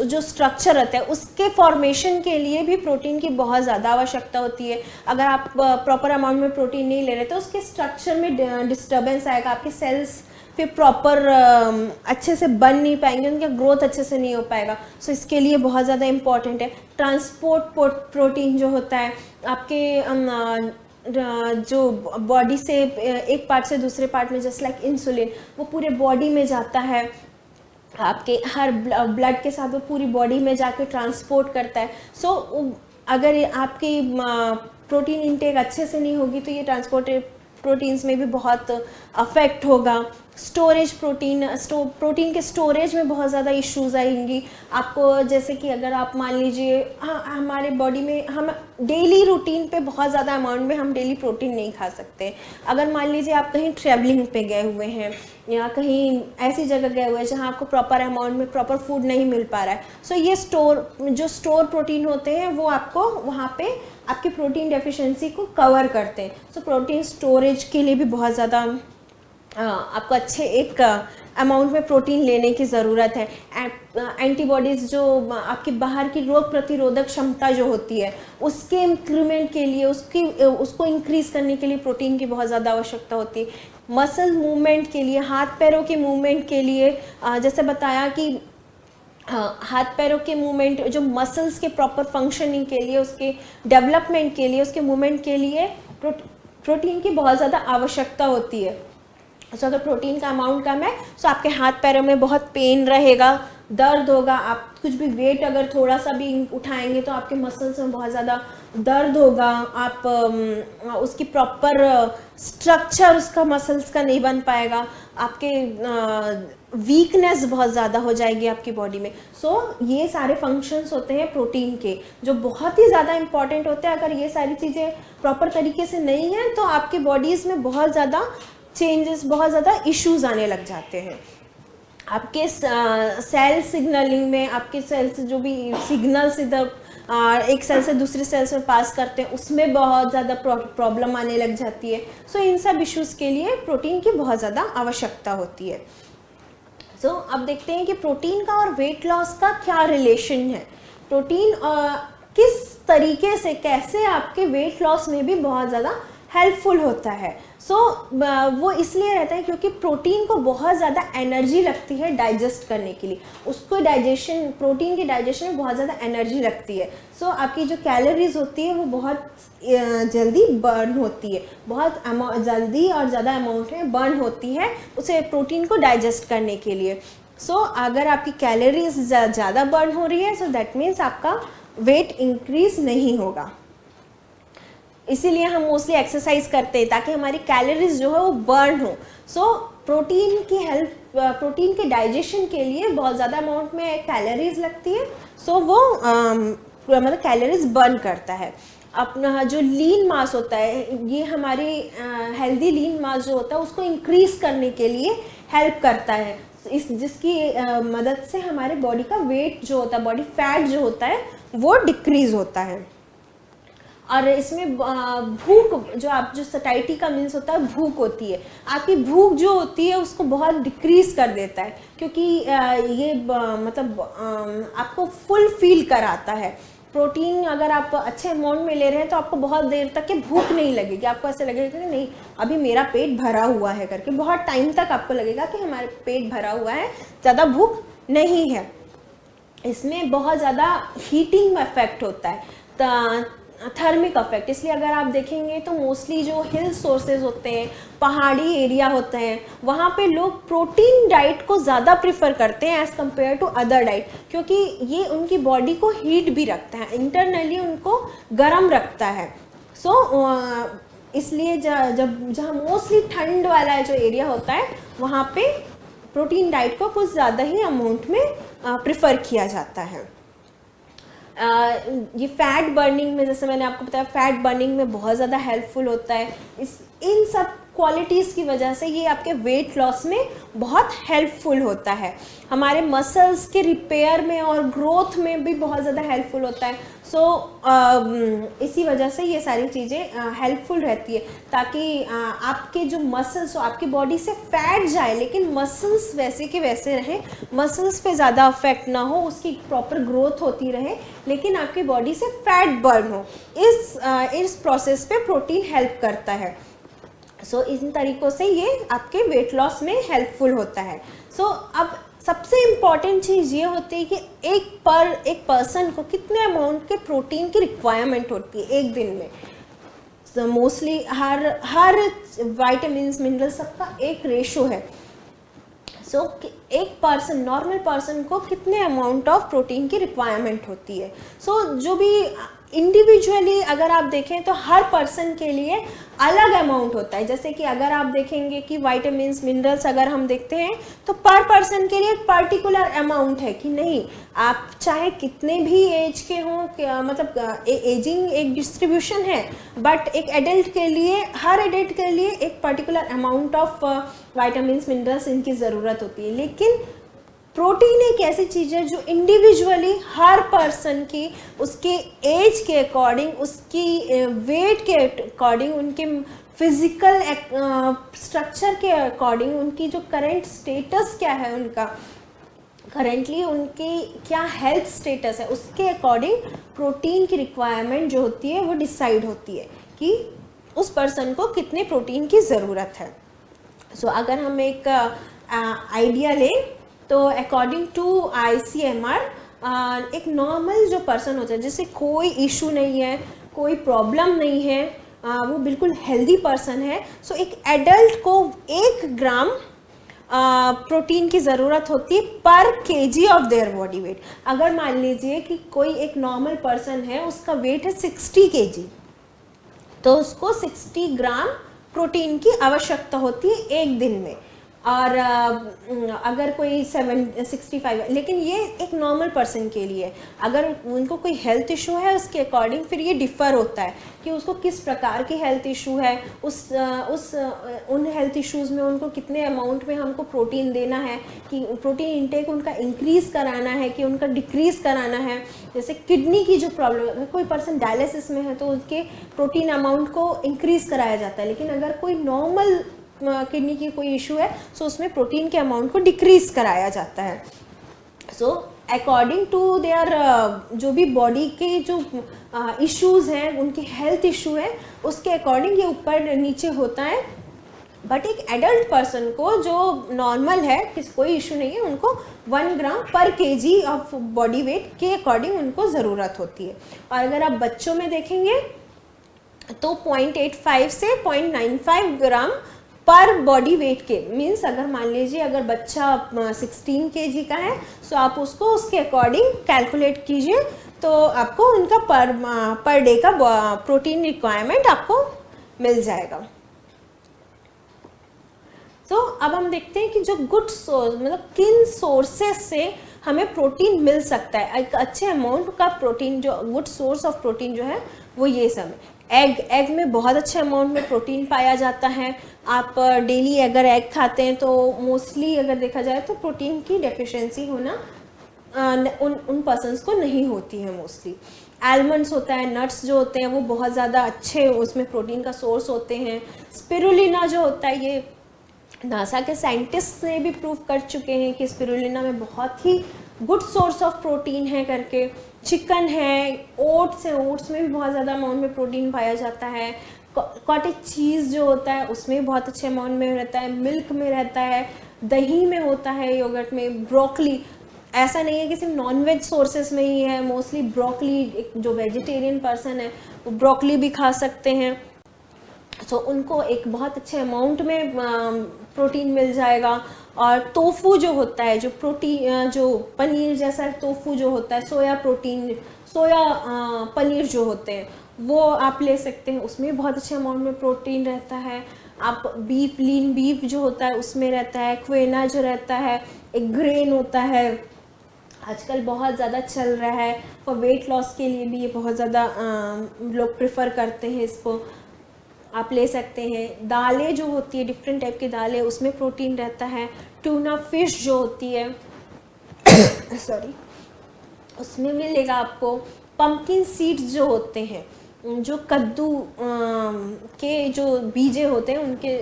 S1: जो स्ट्रक्चर रहता है उसके फॉर्मेशन के लिए भी प्रोटीन की बहुत ज़्यादा आवश्यकता होती है। अगर आप प्रॉपर अमाउंट में प्रोटीन नहीं ले रहे तो उसके स्ट्रक्चर में डिस्टर्बेंस आएगा, आपके सेल्स फिर प्रॉपर अच्छे से बन नहीं पाएंगे, उनका ग्रोथ अच्छे से नहीं हो पाएगा। सो इसके लिए बहुत ज़्यादा इम्पॉर्टेंट है। ट्रांसपोर्ट प्रोटीन जो होता है आपके जो बॉडी से एक पार्ट से दूसरे पार्ट में, जस्ट लाइक इंसुलिन, वो पूरे बॉडी में जाता है, आपके हर ब्लड के साथ वो पूरी बॉडी में जाके ट्रांसपोर्ट करता है। सो अगर आपकी प्रोटीन इंटेक अच्छे से नहीं होगी तो ये ट्रांसपोर्ट प्रोटीन्स में भी बहुत अफेक्ट होगा। स्टोरेज प्रोटीन के स्टोरेज में बहुत ज़्यादा इश्यूज आएंगी आपको, जैसे कि अगर आप मान लीजिए हमारे बॉडी में हम डेली रूटीन पे बहुत ज़्यादा अमाउंट में हम डेली प्रोटीन नहीं खा सकते। अगर मान लीजिए आप कहीं ट्रैवलिंग पे गए हुए हैं या कहीं ऐसी जगह गए हुए हैं जहाँ आपको प्रॉपर अमाउंट में प्रॉपर फूड नहीं मिल पा रहा है, सो ये स्टोर प्रोटीन होते हैं वो आपको वहाँ पे आपकी प्रोटीन डेफिशिएंसी को कवर करते हैं। सो प्रोटीन स्टोरेज के लिए भी बहुत ज़्यादा आपको अच्छे एक अमाउंट में प्रोटीन लेने की ज़रूरत है। एंटीबॉडीज़ जो आपकी बाहर की रोग प्रतिरोधक क्षमता जो होती है उसके इंक्रीमेंट के लिए, उसको इंक्रीज़ करने के लिए प्रोटीन की बहुत ज़्यादा आवश्यकता होती है। मसल मूवमेंट के लिए, हाथ पैरों के मूवमेंट के लिए, जैसे बताया कि हाथ पैरों के मूवमेंट, जो मसल्स के प्रॉपर फंक्शनिंग के लिए, उसके डेवलपमेंट के लिए, उसके मूवमेंट के लिए प्रोटीन की बहुत ज़्यादा आवश्यकता होती है। तो अगर प्रोटीन का अमाउंट कम है तो आपके हाथ पैरों में बहुत पेन रहेगा, दर्द होगा। आप कुछ भी वेट अगर थोड़ा सा भी उठाएंगे तो आपके मसल्स में बहुत ज़्यादा दर्द होगा। आप उसकी प्रॉपर स्ट्रक्चर उसका मसल्स का नहीं बन पाएगा, आपके वीकनेस बहुत ज़्यादा हो जाएगी आपकी बॉडी में। सो ये सारे फंक्शंस होते हैं प्रोटीन के जो बहुत ही ज़्यादा इंपॉर्टेंट होते हैं। अगर ये सारी चीज़ें प्रॉपर तरीके से नहीं हैं तो आपकी बॉडीज़ में बहुत ज़्यादा चेंजेस, बहुत ज़्यादा इश्यूज आने लग जाते हैं। आपके सेल सिग्नलिंग में, आपके सेल्स जो भी सिग्नल्स इधर एक सेल से दूसरे सेल्स में पास करते हैं उसमें बहुत ज़्यादा प्रॉब्लम आने लग जाती है। सो इन सब इश्यूज के लिए प्रोटीन की बहुत ज़्यादा आवश्यकता होती है। सो अब देखते हैं कि प्रोटीन का और वेट लॉस का क्या रिलेशन है। प्रोटीन किस तरीके से, कैसे आपके वेट लॉस में भी बहुत ज़्यादा हेल्पफुल होता है। वो इसलिए रहता है क्योंकि प्रोटीन को बहुत ज़्यादा एनर्जी लगती है डाइजेस्ट करने के लिए। उसको प्रोटीन के डाइजेशन में बहुत ज़्यादा एनर्जी लगती है। आपकी जो कैलोरीज होती है वो बहुत जल्दी बर्न होती है, बहुत जल्दी और ज़्यादा अमाउंट में बर्न होती है उसे प्रोटीन को डाइजेस्ट करने के लिए। अगर आपकी कैलोरीज ज़्यादा बर्न हो रही है सो दैट मीन्स आपका वेट इंक्रीज नहीं होगा। इसीलिए हम मोस्टली एक्सरसाइज करते हैं ताकि हमारी कैलोरीज जो है वो बर्न हो। प्रोटीन की हेल्प, प्रोटीन के डाइजेशन के लिए बहुत ज़्यादा अमाउंट में कैलोरीज लगती है। वो मतलब कैलोरीज बर्न करता है। अपना जो लीन मास होता है, ये हमारी हेल्दी लीन मास जो होता है उसको इंक्रीज करने के लिए हेल्प करता है, जिसकी मदद से हमारे बॉडी का वेट जो होता है, बॉडी फैट जो होता है वो डिक्रीज होता है। और इसमें भूख, जो सटाइटी का मीन्स होता है भूख होती है, आपकी भूख जो होती है उसको बहुत डिक्रीज कर देता है, क्योंकि ये मतलब आपको फुल फील कराता है। प्रोटीन अगर आप अच्छे अमाउंट में ले रहे हैं तो आपको बहुत देर तक के भूख नहीं लगेगी, आपको ऐसे लगेगा कि नहीं अभी मेरा पेट भरा हुआ है करके, बहुत टाइम तक आपको लगेगा कि हमारे पेट भरा हुआ है, ज़्यादा भूख नहीं है। इसमें बहुत ज़्यादा हीटिंग में इफेक्ट होता है। थर्मिक अफेक्ट, इसलिए अगर आप देखेंगे तो मोस्टली जो हिल सोर्सेज होते हैं, पहाड़ी एरिया होते हैं, वहाँ पे लोग प्रोटीन डाइट को ज़्यादा प्रिफर करते हैं as compare to other diet, क्योंकि ये उनकी बॉडी को हीट भी रखता है, इंटरनली उनको गर्म रखता है। इसलिए जहाँ मोस्टली ठंड वाला जो एरिया होता है वहाँ पे प्रोटीन डाइट को कुछ ज़्यादा ही अमाउंट में प्रिफर किया जाता है। ये फैट बर्निंग में, जैसे मैंने आपको बताया, फैट बर्निंग में बहुत ज़्यादा हेल्पफुल होता है। इन सब क्वालिटीज़ की वजह से ये आपके वेट लॉस में बहुत हेल्पफुल होता है, हमारे मसल्स के रिपेयर में और ग्रोथ में भी बहुत ज़्यादा हेल्पफुल होता है। इसी वजह से ये सारी चीज़ें हेल्पफुल रहती है, ताकि आपके जो मसल्स हो, आपकी बॉडी से फैट जाए लेकिन मसल्स वैसे के वैसे रहें, मसल्स पे ज़्यादा अफेक्ट ना हो, उसकी प्रॉपर ग्रोथ होती रहे, लेकिन आपकी बॉडी से फैट बर्न हो। इस प्रोसेस पे प्रोटीन हेल्प करता है। इन तरीक़ों से ये आपके वेट लॉस में हेल्पफुल होता है। अब सबसे इम्पॉर्टेंट चीज़ ये होती है कि एक पर्सन को कितने अमाउंट के प्रोटीन की रिक्वायरमेट होती है एक दिन में। मोस्टली हर वाइटामिन्स, मिनरल, सबका एक रेशो है। एक पर्सन, नॉर्मल पर्सन को कितने अमाउंट ऑफ प्रोटीन की रिक्वायरमेंट होती है। जो भी इंडिविजुअली अगर आप देखें तो हर पर्सन के लिए अलग अमाउंट होता है। जैसे कि अगर आप देखेंगे कि विटामिन्स, मिनरल्स अगर हम देखते हैं तो पर पर्सन के लिए एक पर्टिकुलर अमाउंट है कि नहीं, आप चाहे कितने भी एज के हों, मतलब एजिंग एक डिस्ट्रीब्यूशन है, बट एक एडल्ट के लिए, हर एडल्ट के लिए एक particular amount of vitamins, minerals इनकी ज़रूरत होती है। लेकिन प्रोटीन एक ऐसी चीज़ है जो इंडिविजुअली हर पर्सन की, उसके एज के अकॉर्डिंग, उसकी वेट के अकॉर्डिंग, उनके फिज़िकल स्ट्रक्चर के अकॉर्डिंग, उनकी जो करंट स्टेटस क्या है, उनका करेंटली उनकी क्या हेल्थ स्टेटस है, उसके अकॉर्डिंग प्रोटीन की रिक्वायरमेंट जो होती है वो डिसाइड होती है कि उस पर्सन को कितने प्रोटीन की ज़रूरत है। अगर हम एक आइडिया लें तो अकॉर्डिंग टू ICMR, एक नॉर्मल जो पर्सन होता है, जिसे कोई इशू नहीं है, कोई प्रॉब्लम नहीं है, वो बिल्कुल हेल्दी पर्सन है, एक एडल्ट को 1 ग्राम प्रोटीन की ज़रूरत होती है पर KG of their body weight. अगर मान लीजिए कि कोई एक नॉर्मल पर्सन है, उसका वेट है 60 kg, तो उसको 60 ग्राम प्रोटीन की आवश्यकता होती है एक दिन में। और अगर कोई 65, लेकिन ये एक नॉर्मल पर्सन के लिए, अगर उनको कोई हेल्थ इशू है उसके अकॉर्डिंग फिर ये डिफ़र होता है कि उसको किस प्रकार की हेल्थ इशू है, उन हेल्थ इश्यूज़ में उनको कितने अमाउंट में हमको प्रोटीन देना है, कि प्रोटीन इंटेक उनका इंक्रीज़ कराना है कि उनका डिक्रीज़ कराना है। जैसे किडनी की जो प्रॉब्लम, अगर कोई पर्सन डायलिसिस में है तो उसके प्रोटीन अमाउंट को इंक्रीज़ कराया जाता है, लेकिन अगर कोई नॉर्मल किडनी की कोई इशू है तो उसमें प्रोटीन के अमाउंट को डिक्रीज़ कराया जाता है। अकॉर्डिंग टू देयर जो भी बॉडी के जो इश्यूज़ हैं, उनके हेल्थ इशू है, उसके अकॉर्डिंग ये ऊपर नीचे होता है। बट एक एडल्ट पर्सन को जो नॉर्मल है, कोई इशू नहीं है, उनको 1 ग्राम पर केजी ऑफ बॉडी वेट के अकॉर्डिंग उनको ज़रूरत होती है। और अगर आप बच्चों में देखेंगे तो 0.85 से 0.95 ग्राम पर बॉडी वेट के, मीन्स अगर मान लीजिए अगर बच्चा 16 kg का है, तो आप उसको उसके अकॉर्डिंग कैलकुलेट कीजिए, तो आपको उनका पर डे का प्रोटीन रिक्वायरमेंट आपको मिल जाएगा। अब हम देखते हैं कि जो गुड सोर्स, मतलब किन सोर्सेस से हमें प्रोटीन मिल सकता है, एक अच्छे अमाउंट का प्रोटीन, जो गुड सोर्स ऑफ प्रोटीन जो है वो ये सब है। एग में बहुत अच्छे अमाउंट में प्रोटीन पाया जाता है। आप डेली अगर एग खाते हैं तो मोस्टली अगर देखा जाए तो प्रोटीन की डेफिशिएंसी होना उन पर्सन्स को नहीं होती है। मोस्टली आलमंड्स होता है, नट्स जो होते हैं वो बहुत ज़्यादा अच्छे उसमें प्रोटीन का सोर्स होते हैं। स्पिरुलिना जो होता है, ये नासा के साइंटिस्ट ने भी प्रूव कर चुके हैं कि स्पिरुलिना में बहुत ही गुड सोर्स ऑफ प्रोटीन है करके। चिकन है, ओट्स है, ओट्स में भी बहुत ज़्यादा अमाउंट में प्रोटीन पाया जाता है। कॉटेज चीज़ जो होता है उसमें भी बहुत अच्छे अमाउंट में रहता है। मिल्क में रहता है, दही में होता है, योगर्ट में, ब्रोकली, ऐसा नहीं है कि सिर्फ नॉन वेज सोर्सेस में ही है, मोस्टली ब्रोकली, जो वेजिटेरियन पर्सन है वो ब्रोकली भी खा सकते हैं, तो उनको एक बहुत अच्छे अमाउंट में प्रोटीन मिल जाएगा। और टोफू जो होता है, जो प्रोटीन, जो पनीर जैसा टोफू जो होता है, सोया प्रोटीन, सोया पनीर जो होते हैं वो आप ले सकते हैं, उसमें बहुत अच्छे अमाउंट में प्रोटीन रहता है। आप बीफ, लीन बीफ जो होता है उसमें रहता है, क्वेना जो रहता है एक ग्रेन होता है, आजकल बहुत ज़्यादा चल रहा है, फॉर वेट लॉस के लिए भी ये बहुत ज़्यादा लोग प्रेफर करते हैं इसको, आप ले सकते हैं। दालें जो होती है, डिफरेंट टाइप की दालें, उसमें प्रोटीन रहता है। टूना फिश जो होती है सॉरी, उसमें मिलेगा आपको। पंपकिन सीड्स जो होते हैं, जो कद्दू के जो बीजे होते हैं उनके,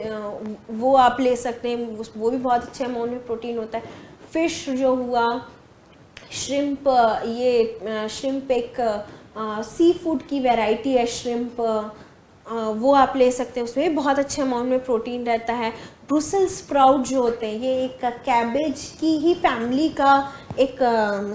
S1: वो आप ले सकते हैं, वो भी बहुत अच्छे अमाउंट में प्रोटीन होता है। फिश जो हुआ, श्रिम्प, ये श्रिम्प एक सी फूड की वैरायटी है, श्रिम्प, वो आप ले सकते हैं, उसमें भी बहुत अच्छे अमाउंट में प्रोटीन रहता है। ब्रुसेल्स स्प्राउट जो होते हैं, ये एक कैबेज की ही फैमिली का एक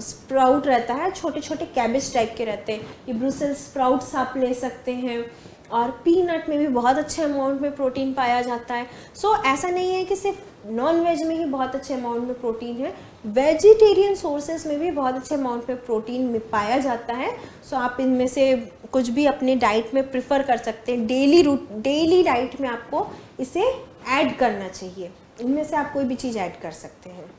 S1: स्प्राउट रहता है, छोटे छोटे कैबेज टाइप के रहते हैं, ये ब्रुसेल्स स्प्राउट्स आप ले सकते हैं। और पीनट में भी बहुत अच्छे अमाउंट में प्रोटीन पाया जाता है। सो ऐसा नहीं है कि सिर्फ नॉन वेज में ही बहुत अच्छे अमाउंट में प्रोटीन है, वेजिटेरियन सोर्सेज में भी बहुत अच्छे अमाउंट में प्रोटीन में पाया जाता है। सो आप इनमें से कुछ भी अपने डाइट में प्रिफर कर सकते हैं, डेली डाइट में आपको इसे ऐड करना चाहिए, इनमें से आप कोई भी चीज़ ऐड कर सकते हैं।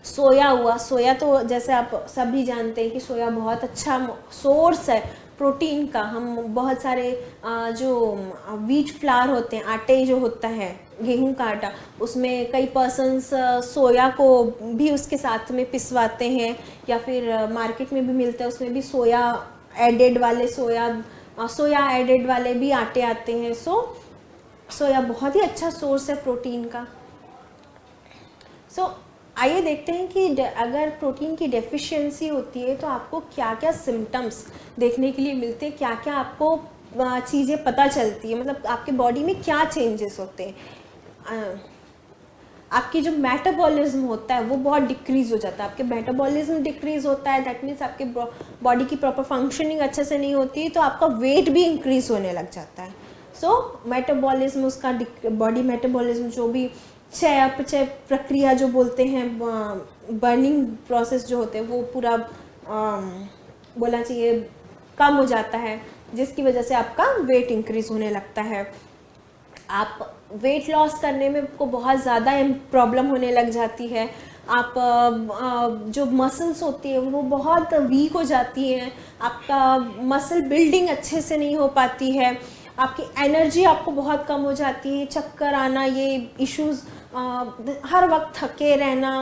S1: सोया हुआ, सोया तो जैसे आप सभी जानते हैं कि सोया बहुत अच्छा सोर्स है प्रोटीन का। हम बहुत सारे जो व्हीट फ्लावर होते हैं, आटे जो होता है, गेहूं का आटा, उसमें कई पर्सन्स सोया को भी उसके साथ में पिसवाते हैं, या फिर मार्केट में भी मिलता है, उसमें भी सोया एडेड वाले, सोया एडेड वाले भी आटे आते हैं। सोया बहुत ही अच्छा सोर्स है प्रोटीन का। आइए देखते हैं कि अगर प्रोटीन की डेफिशिएंसी होती है तो आपको क्या क्या सिम्टम्स देखने के लिए मिलते हैं, क्या क्या आपको चीज़ें पता चलती है, मतलब आपके बॉडी में क्या चेंजेस होते हैं। आपकी जो मेटाबॉलिज्म होता है वो बहुत डिक्रीज़ हो जाता है, आपके मेटाबॉलिज्म डिक्रीज़ होता है, दैट मीन्स आपके बॉडी की प्रॉपर फंक्शनिंग अच्छे से नहीं होती है, तो आपका वेट भी इंक्रीज होने लग जाता है। मेटाबॉलिज्म, उसका बॉडी मेटाबॉलिज्म, जो भी चय अपचय प्रक्रिया जो बोलते हैं, बर्निंग प्रोसेस जो होते हैं, वो पूरा बोलना चाहिए कम हो जाता है, जिसकी वजह से आपका वेट इंक्रीज होने लगता है। आप वेट लॉस करने में को बहुत ज़्यादा प्रॉब्लम होने लग जाती है। आप जो मसल्स होती है वो बहुत वीक हो जाती हैं, आपका मसल बिल्डिंग अच्छे से नहीं हो पाती है, आपकी एनर्जी आपको बहुत कम हो जाती है, चक्कर आना, ये इश्यूज़, हर वक्त थके रहना,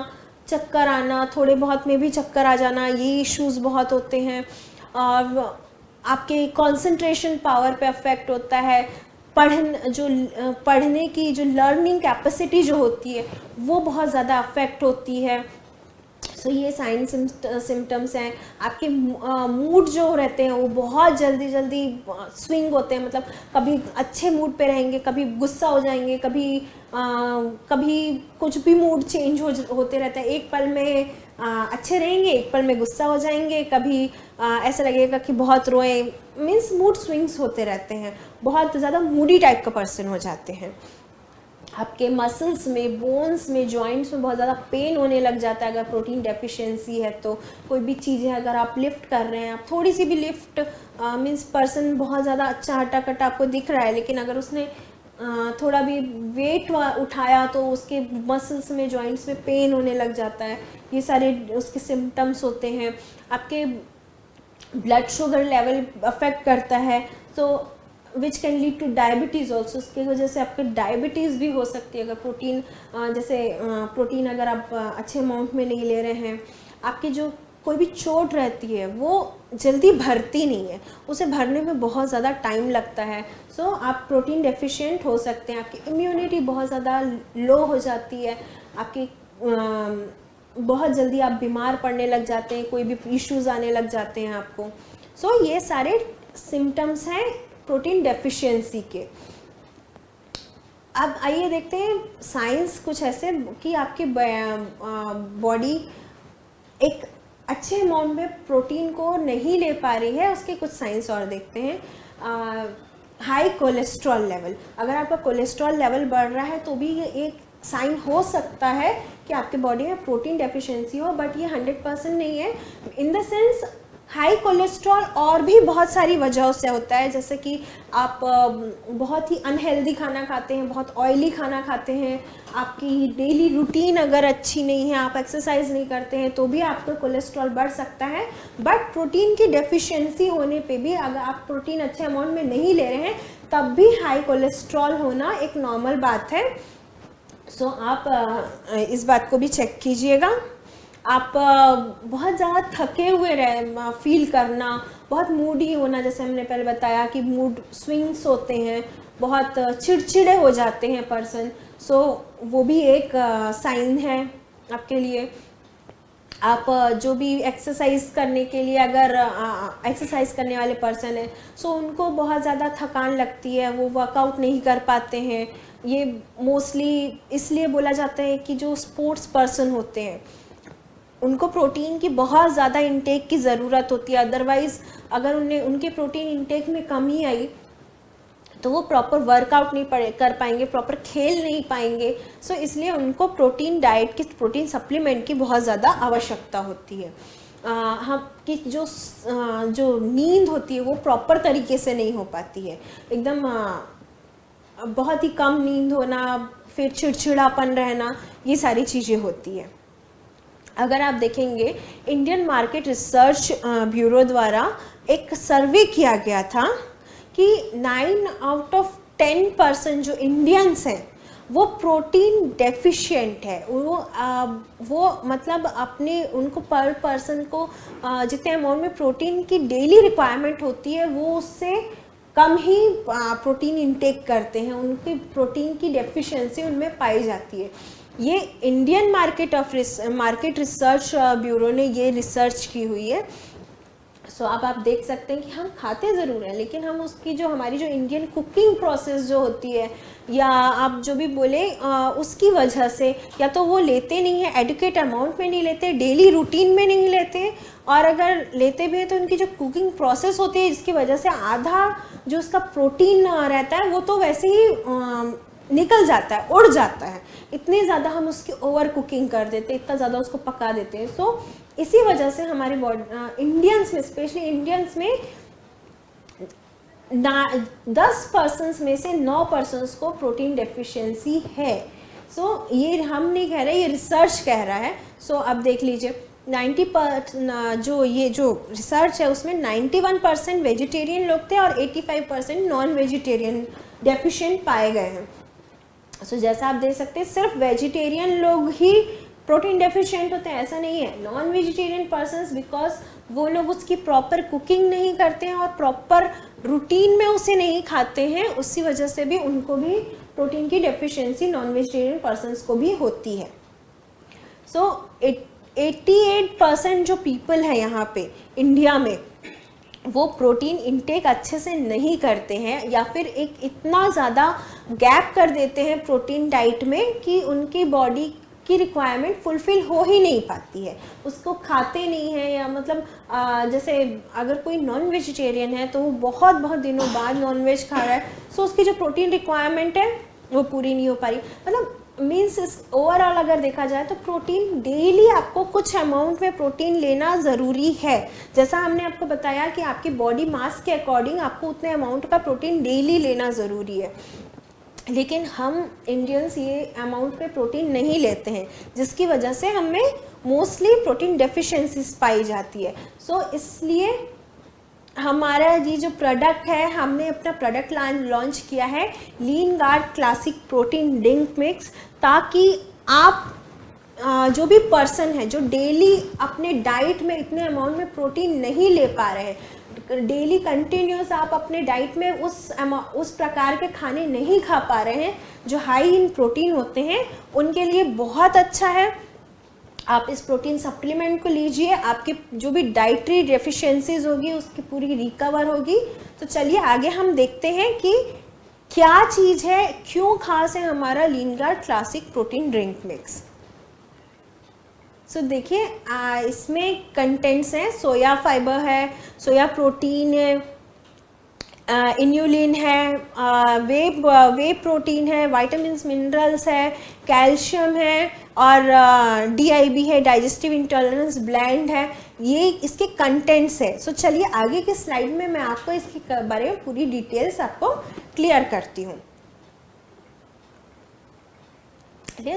S1: चक्कर आना, थोड़े बहुत में भी चक्कर आ जाना, ये इश्यूज़ बहुत होते हैं। और आपके कंसंट्रेशन पावर पे अफेक्ट होता है, पढ़ने की जो लर्निंग कैपेसिटी जो होती है वो बहुत ज़्यादा अफेक्ट होती है। ये साइन सिम्टम्स हैं। आपके मूड जो रहते हैं वो बहुत जल्दी स्विंग होते हैं, मतलब कभी अच्छे मूड पे रहेंगे, कभी गुस्सा हो जाएंगे, कभी कुछ भी मूड चेंज होते रहता है, एक पल में अच्छे रहेंगे, एक पल में गुस्सा हो जाएंगे, कभी ऐसा लगेगा कि बहुत रोए, मीन्स मूड स्विंग्स होते रहते हैं, बहुत ज़्यादा मूडी टाइप का पर्सन हो जाते हैं। आपके मसल्स में, बोन्स में, जॉइंट्स में बहुत ज़्यादा पेन होने लग जाता है अगर प्रोटीन डेफिशिएंसी है तो। कोई भी चीज़ें अगर आप लिफ्ट कर रहे हैं, आप थोड़ी सी भी लिफ्ट, मीन्स पर्सन बहुत ज़्यादा अच्छा हटा-कटा आपको दिख रहा है, लेकिन अगर उसने थोड़ा भी वेट उठाया तो उसके मसल्स में, जॉइंट्स में पेन होने लग जाता है। ये सारे उसके सिम्टम्स होते हैं। आपके ब्लड शुगर लेवल अफेक्ट करता है, तो which can lead two diabetes also, उसकी वजह से आपके डायबिटीज़ भी हो सकती है अगर प्रोटीन, जैसे प्रोटीन अगर आप अच्छे अमाउंट में नहीं ले रहे हैं। आपकी जो कोई भी चोट रहती है वो जल्दी भरती नहीं है, उसे भरने में बहुत ज़्यादा टाइम लगता है। आप प्रोटीन डेफिशिएंट हो सकते हैं, आपकी इम्यूनिटी बहुत ज़्यादा लो हो जाती है, आपकी बहुत जल्दी आप बीमार पड़ने लग जाते हैं, कोई भी इश्यूज़ आने लग जाते हैं आपको। ये सारे सिम्टम्स हैं प्रोटीन डेफिशिएंसी के। अब आइए देखते हैं साइंस कुछ ऐसे कि आपकी बॉडी एक अच्छे अमाउंट में प्रोटीन को नहीं ले पा रही है, उसके कुछ साइंस और देखते हैं। हाई कोलेस्ट्रॉल लेवल, अगर आपका कोलेस्ट्रॉल लेवल बढ़ रहा है तो भी ये एक साइन हो सकता है कि आपके बॉडी में प्रोटीन डेफिशिएंसी हो, बट ये 100% नहीं है। In the sense high cholesterol और भी बहुत सारी वजहों से होता है, जैसे कि आप बहुत ही अनहेल्दी खाना खाते हैं, बहुत ऑयली खाना खाते हैं, आपकी डेली रूटीन अगर अच्छी नहीं है, आप एक्सरसाइज नहीं करते हैं, तो भी आपका कोलेस्ट्रॉल बढ़ सकता है। बट प्रोटीन की डेफिशिएंसी होने पे भी अगर आप प्रोटीन अच्छे अमाउंट में नहीं ले रहे हैं तब भी हाई कोलेस्ट्रॉल होना एक नॉर्मल बात है। सो आप इस बात को भी चेक कीजिएगा। आप बहुत ज़्यादा थके हुए फील करना, बहुत मूडी होना, जैसे हमने पहले बताया कि मूड स्विंग्स होते हैं, बहुत चिड़चिड़े हो जाते हैं पर्सन, सो वो भी एक साइन है आपके लिए। आप जो भी एक्सरसाइज करने के लिए अगर एक्सरसाइज करने वाले पर्सन है, सो उनको बहुत ज़्यादा थकान लगती है, वो वर्कआउट नहीं कर पाते हैं। ये मोस्टली इसलिए बोला जाता है कि जो स्पोर्ट्स पर्सन होते हैं उनको प्रोटीन की बहुत ज़्यादा इंटेक की ज़रूरत होती है, अदरवाइज़ अगर उनके प्रोटीन इंटेक में कमी आई तो वो प्रॉपर वर्कआउट नहीं कर पाएंगे, प्रॉपर खेल नहीं पाएंगे। सो इसलिए उनको प्रोटीन डाइट की, प्रोटीन सप्लीमेंट की बहुत ज़्यादा आवश्यकता होती है। हम कि जो नींद होती है वो प्रॉपर तरीके से नहीं हो पाती है, एकदम बहुत ही कम नींद होना, फिर चिड़चिड़ापन रहना, ये सारी चीज़ें होती है। अगर आप देखेंगे इंडियन मार्केट रिसर्च ब्यूरो द्वारा एक सर्वे किया गया था कि 9 आउट ऑफ 10% जो इंडियंस हैं वो प्रोटीन डेफिशिएंट है। वो मतलब अपने उनको पर पर्सन को जितने अमाउंट में प्रोटीन की डेली रिक्वायरमेंट होती है वो उससे कम ही प्रोटीन इंटेक करते हैं, उनकी प्रोटीन की डेफिशिएंसी उनमें पाई जाती है। ये इंडियन मार्केट रिसर्च ब्यूरो ने ये रिसर्च की हुई है। सो अब आप देख सकते हैं कि हम खाते ज़रूर हैं, लेकिन हम उसकी जो हमारी जो इंडियन कुकिंग प्रोसेस जो होती है, या आप जो भी बोले उसकी वजह से, या तो वो लेते नहीं है, एडुकेट अमाउंट में नहीं लेते, डेली रूटीन में नहीं लेते, और अगर लेते भी हैं तो उनकी जो कुकिंग प्रोसेस होती है जिसकी वजह से आधा जो उसका प्रोटीन रहता है वो तो वैसे ही निकल जाता है, उड़ जाता है। इतनी ज़्यादा हम उसकी ओवर कुकिंग कर देते हैं, इतना ज़्यादा उसको पका देते हैं। सो इसी वजह से हमारे इंडियंस में, स्पेशली इंडियंस में 10% में से 9% को प्रोटीन डेफिशिएंसी है। सो ये हम नहीं कह रहे, ये रिसर्च कह रहा है। सो अब देख लीजिए 90% जो रिसर्च है उसमें 91% वेजिटेरियन लोग थे और 85% नॉन वेजिटेरियन डेफिशिएंट पाए गए हैं। सो जैसा आप देख सकते हैं सिर्फ वेजिटेरियन लोग ही प्रोटीन डेफिशिएंट होते हैं, ऐसा नहीं है। नॉन वेजिटेरियन पर्सन्स, बिकॉज वो लोग उसकी प्रॉपर कुकिंग नहीं करते हैं और प्रॉपर रूटीन में उसे नहीं खाते हैं, उसी वजह से भी उनको भी प्रोटीन की डेफिशिएंसी नॉन वेजिटेरियन पर्सन्स को भी होती है। सो 88% जो पीपल है यहाँ पे इंडिया में वो प्रोटीन इंटेक अच्छे से नहीं करते हैं, या फिर एक इतना ज़्यादा गैप कर देते हैं प्रोटीन डाइट में कि उनकी बॉडी की रिक्वायरमेंट फुलफ़िल हो ही नहीं पाती है, उसको खाते नहीं हैं। या मतलब जैसे अगर कोई नॉन वेजिटेरियन है तो वो बहुत दिनों बाद नॉन वेज खा रहा है, सो उसकी जो प्रोटीन रिक्वायरमेंट है वो पूरी नहीं हो पा रही। मतलब मीन्स ओवरऑल अगर देखा जाए तो प्रोटीन डेली आपको कुछ अमाउंट में प्रोटीन लेना ज़रूरी है। जैसा हमने आपको बताया कि आपकी बॉडी मास के अकॉर्डिंग आपको उतने अमाउंट का प्रोटीन डेली लेना ज़रूरी है, लेकिन हम इंडियंस ये अमाउंट पे प्रोटीन नहीं लेते हैं, जिसकी वजह से हमें मोस्टली प्रोटीन डेफिशिएंसीज पाई जाती है। सो इसलिए हमारा ये जो प्रोडक्ट है, हमने अपना प्रोडक्ट लॉन्च किया है Lean Guard classic protein drink mix, ताकि आप जो भी पर्सन है जो डेली अपने डाइट में इतने अमाउंट में प्रोटीन नहीं ले पा रहे हैं, डेली कंटिन्यूस आप अपने डाइट में उस प्रकार के खाने नहीं खा पा रहे हैं जो हाई इन प्रोटीन होते हैं, उनके लिए बहुत अच्छा है। आप इस प्रोटीन सप्लीमेंट को लीजिए, आपकी जो भी डाइटरी डेफिशिएंसीज होगी उसकी पूरी रिकवर होगी। तो चलिए आगे हम देखते हैं कि क्या चीज़ है, क्यों खास है हमारा Lean Guard classic protein drink mix. So देखिए इसमें कंटेंट्स हैं, सोया फाइबर है, सोया प्रोटीन है, इन्यूलिन है, वे प्रोटीन है, विटामिन्स मिनरल्स है, कैल्शियम है और DIB है, डाइजेस्टिव इंटॉलरेंस ब्लेंड है, ये इसके कंटेंट्स है। सो चलिए आगे के स्लाइड में मैं आपको इसके बारे में पूरी डिटेल्स आपको क्लियर करती हूँ।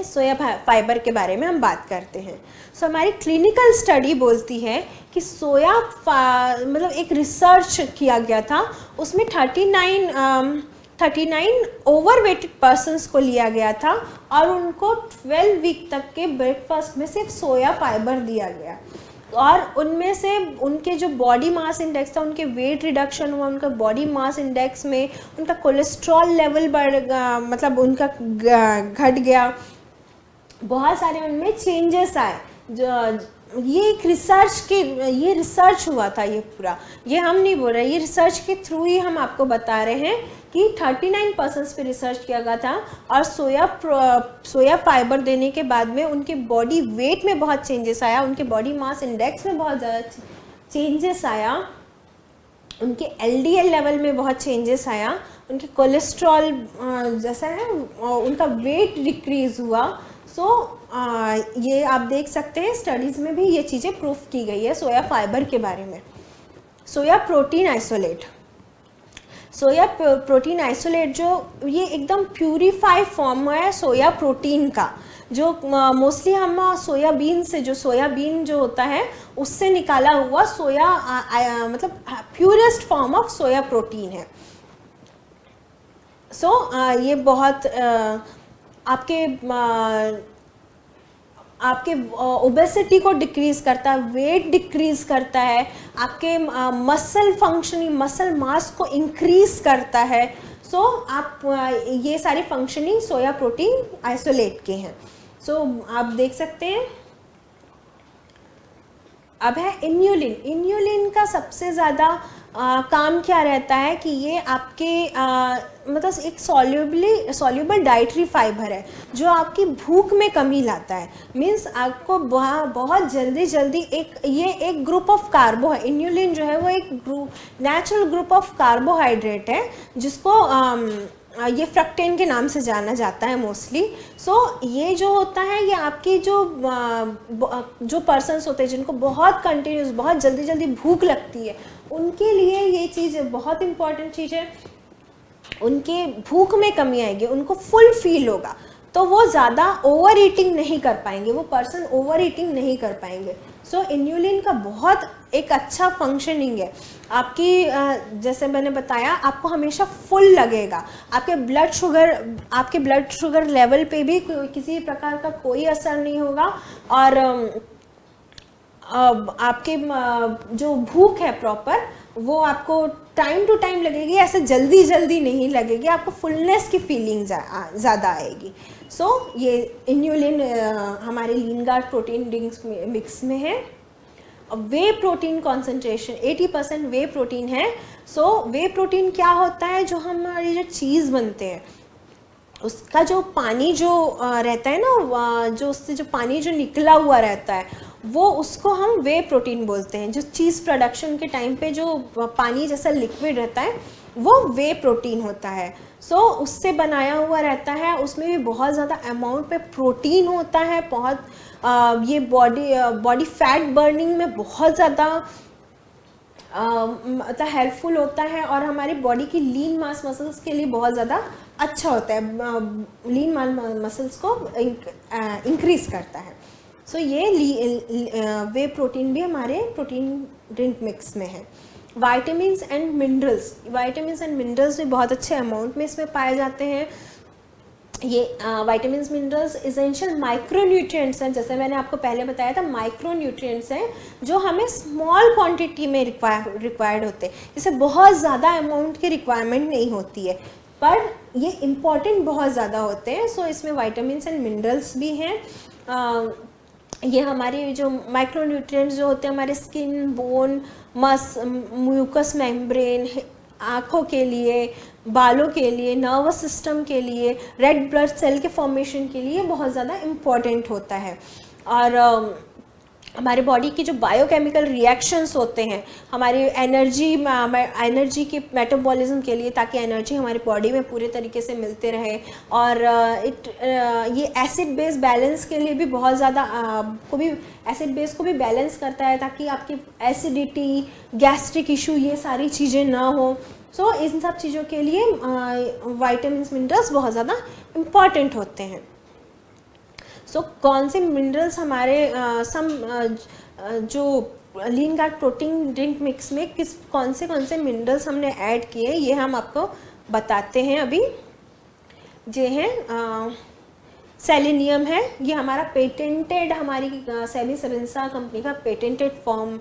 S1: सोया फाइबर के बारे में हम बात करते हैं। सो हमारी क्लिनिकल स्टडी बोलती है कि सोया मतलब एक रिसर्च किया गया था, उसमें 39 ओवरवेटेड पर्सन्स को लिया गया था और उनको 12 वीक तक के ब्रेकफास्ट में सिर्फ सोया फाइबर दिया गया और उनमें से उनके जो बॉडी मास इंडेक्स था, उनके वेट रिडक्शन हुआ, उनका बॉडी मास इंडेक्स में उनका कोलेस्ट्रॉल लेवल बढ़ मतलब उनका घट गया, बहुत सारे उनमें चेंजेस आए। जो ये एक ये रिसर्च हुआ था, ये पूरा ये हम नहीं बोल रहे, ये रिसर्च के थ्रू ही हम आपको बता रहे हैं कि 39% पे रिसर्च किया गया था और सोया फाइबर देने के बाद में उनके बॉडी वेट में बहुत चेंजेस आया, उनके बॉडी मास इंडेक्स में बहुत ज़्यादा चेंजेस आया, उनके LDL लेवल में बहुत चेंजेस आया, उनके कोलेस्ट्रॉल जैसा है उनका वेट डिक्रीज हुआ। सो ये आप देख सकते हैं स्टडीज़ में भी ये चीज़ें प्रूफ की गई है सोया फाइबर के बारे में। Soya protein isolate, soya protein isolate जो ये एकदम प्यूरिफाइड फॉर्म है सोया प्रोटीन का, जो मोस्टली हम सोयाबीन से, जो सोयाबीन जो होता है उससे निकाला हुआ सोया मतलब purest form of soya protein है। सो ये बहुत आपके ओबेसिटी को डिक्रीज करता है, वेट डिक्रीज करता है, आपके मसल फंक्शनिंग, मसल मास को इंक्रीज करता है। सो आप ये सारे फंक्शनिंग सोया प्रोटीन आइसोलेट के हैं। सो आप देख सकते हैं। अब है इन्यूलिन। इन्यूलिन का सबसे ज़्यादा काम क्या रहता है कि ये आपके मतलब एक सॉल्युबल डाइटरी फाइबर है जो आपकी भूख में कमी लाता है। मीन्स आपको बहुत जल्दी ये एक ग्रुप ऑफ कार्बो है। इन्यूलिन जो है वो एक नेचुरल ग्रुप ऑफ कार्बोहाइड्रेट है जिसको ये फ्रक्टेन के नाम से जाना जाता है मोस्टली। सो ये जो होता है ये आपकी जो पर्सन्स होते हैं जिनको बहुत कंटिन्यूस, बहुत जल्दी भूख लगती है, उनके लिए ये चीज़ बहुत इम्पॉर्टेंट चीज़ है। उनके भूख में कमी आएगी, उनको फुल फील होगा, तो वो ज़्यादा ओवर ईटिंग नहीं कर पाएंगे, वो पर्सन ओवर ईटिंग नहीं कर पाएंगे। सो इन्यूलिन का बहुत एक अच्छा फंक्शनिंग है। आपकी जैसे मैंने बताया, आपको हमेशा फुल लगेगा, आपके ब्लड शुगर लेवल पे भी किसी प्रकार का कोई असर नहीं होगा और आपके जो भूख है प्रॉपर वो आपको टाइम टू टाइम लगेगी, ऐसे जल्दी नहीं लगेगी, आपको फुलनेस की फीलिंग ज़्यादा आएगी। सो ये इन्यूलिन हमारे Lean guard protein drinks mix में है। वे प्रोटीन कॉन्सेंट्रेशन 80% वे प्रोटीन है। सो वे प्रोटीन क्या होता है, जो हमारी जो चीज़ बनते हैं उसका जो पानी जो रहता है ना, जो उससे जो पानी जो निकला हुआ रहता है वो उसको हम वे प्रोटीन बोलते हैं। जो चीज़ प्रोडक्शन के टाइम पे जो पानी जैसा लिक्विड रहता है वो वे प्रोटीन होता है। सो उससे बनाया हुआ रहता है, उसमें भी बहुत ज़्यादा अमाउंट पे प्रोटीन होता है, बहुत ये बॉडी फैट बर्निंग में बहुत ज़्यादा मतलब हेल्पफुल होता है और हमारी बॉडी की लीन मास मसल्स के लिए बहुत ज़्यादा अच्छा होता है, लीन मास मसल्स को इंक्रीज़ करता है। सो ये वे प्रोटीन भी हमारे प्रोटीन ड्रिंक मिक्स में है। वाइटामिन्स एंड मिनरल्स भी बहुत अच्छे अमाउंट में इसमें पाए जाते हैं। ये वाइटामिन्स मिनरल्स इसेंशियल माइक्रोन्यूट्रिएंट्स हैं, जैसे मैंने आपको पहले बताया था, माइक्रोन्यूट्रिएंट्स हैं जो हमें स्मॉल क्वांटिटी में रिक्वायर्ड होते हैं। इसे बहुत ज़्यादा अमाउंट की रिक्वायरमेंट नहीं होती है, पर ये इम्पॉर्टेंट बहुत ज़्यादा होते हैं। सो इसमें वाइटामिन्स एंड मिनरल्स भी हैं। ये हमारे जो माइक्रोन्यूट्रिएंट्स जो होते हैं हमारे स्किन, बोन, म्यूकस मेम्ब्रेन, आँखों के लिए, बालों के लिए, नर्वस सिस्टम के लिए, रेड ब्लड सेल के फॉर्मेशन के लिए बहुत ज़्यादा इम्पॉर्टेंट होता है। और हमारे बॉडी की जो बायोकेमिकल रिएक्शंस होते हैं हमारी एनर्जी के मेटाबॉलिज्म के लिए, ताकि एनर्जी हमारी बॉडी में पूरे तरीके से मिलते रहे, और ये एसिड बेस बैलेंस के लिए भी बहुत ज़्यादा एसिड बेस को भी बैलेंस करता है, ताकि आपकी एसिडिटी, गैस्ट्रिक इशू, ये सारी चीज़ें ना हो। सो इन सब चीज़ों के लिए विटामिन्स मिनरल्स बहुत ज़्यादा इम्पॉर्टेंट होते हैं। सो कौन से मिनरल्स हमारे जो Lean guard protein drink mix में कौन से मिनरल्स हमने ऐड किए, ये हम आपको बताते हैं अभी। ये है सेलेनियम है, ये हमारा पेटेंटेड, हमारी सेमी सरेंसा कंपनी का पेटेंटेड फॉर्म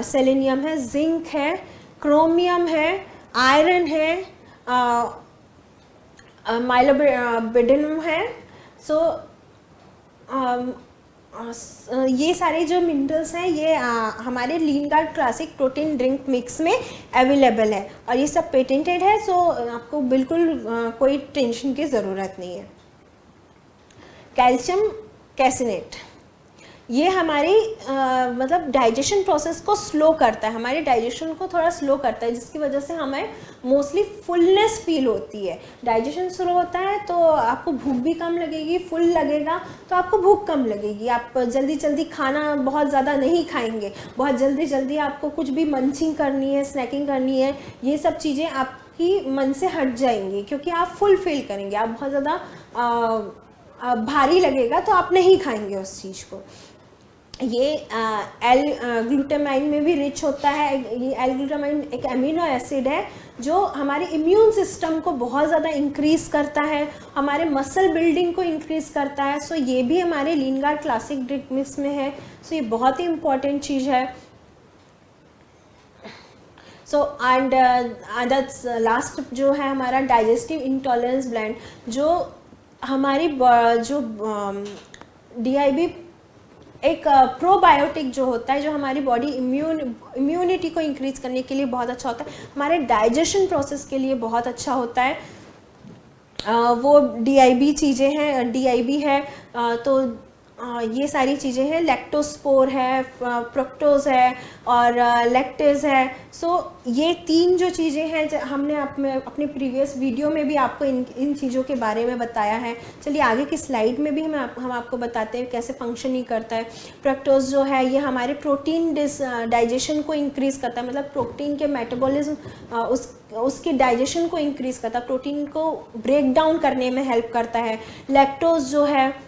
S1: सेलेनियम है। जिंक है, क्रोमियम है, आयरन है, माइलोबिडिनम है। सो ये सारे जो मिनरल्स हैं ये हमारे Lean Guard classic protein drink mix में अवेलेबल है, और ये सब पेटेंटेड है। सो आपको बिल्कुल कोई टेंशन की ज़रूरत नहीं है। कैल्शियम कैसिनेट, ये हमारी मतलब डाइजेशन प्रोसेस को स्लो करता है, हमारे डाइजेशन को थोड़ा स्लो करता है, जिसकी वजह से हमें मोस्टली फुलनेस फील होती है। डाइजेशन स्लो होता है तो आपको भूख भी कम लगेगी, फुल लगेगा तो आपको भूख कम लगेगी, आप जल्दी जल्दी खाना बहुत ज़्यादा नहीं खाएंगे, बहुत जल्दी जल्दी आपको कुछ भी मंचिंग करनी है, स्नैकिंग करनी है, ये सब चीज़ें आपकी मन से हट जाएंगी, क्योंकि आप फुल फील करेंगे। आप बहुत ज़्यादा भारी लगेगा तो आप नहीं खाएंगे उस चीज़ को। ये एल ग्लूटामाइन में भी रिच होता है। ये एल ग्लूटामाइन एक अमीनो एसिड है जो हमारे इम्यून सिस्टम को बहुत ज़्यादा इंक्रीज़ करता है, हमारे मसल बिल्डिंग को इंक्रीज़ करता है। सो ये भी हमारे Lean Guard classic drink mix में है। सो ये बहुत ही इम्पॉर्टेंट चीज़ है। सो एंड लास्ट जो है हमारा डाइजेस्टिव इंटॉलरेंस ब्लेंड, जो हमारी जो DIB एक प्रोबायोटिक जो होता है, जो हमारी बॉडी इम्यूनिटी को इंक्रीज करने के लिए बहुत अच्छा होता है, हमारे डाइजेशन प्रोसेस के लिए बहुत अच्छा होता है। वो DIB चीज़ें हैं, DIB है, तो ये सारी चीज़ें हैं। लैक्टोस्पोर है, फ्रुक्टोज है और लैक्टेज है। सो ये 3 जो चीज़ें हैं हमने अपने प्रीवियस वीडियो में भी आपको इन चीज़ों के बारे में बताया है। चलिए आगे की स्लाइड में भी हम आपको बताते हैं कैसे फंक्शनिंग करता है। फ्रुक्टोज जो है ये हमारे प्रोटीन डाइजेशन को इंक्रीज़ करता है, मतलब प्रोटीन के मेटाबॉलिज्म उसके डाइजेशन को इंक्रीज़ करता है, प्रोटीन को ब्रेक डाउन करने में हेल्प करता है। लैक्टोज जो है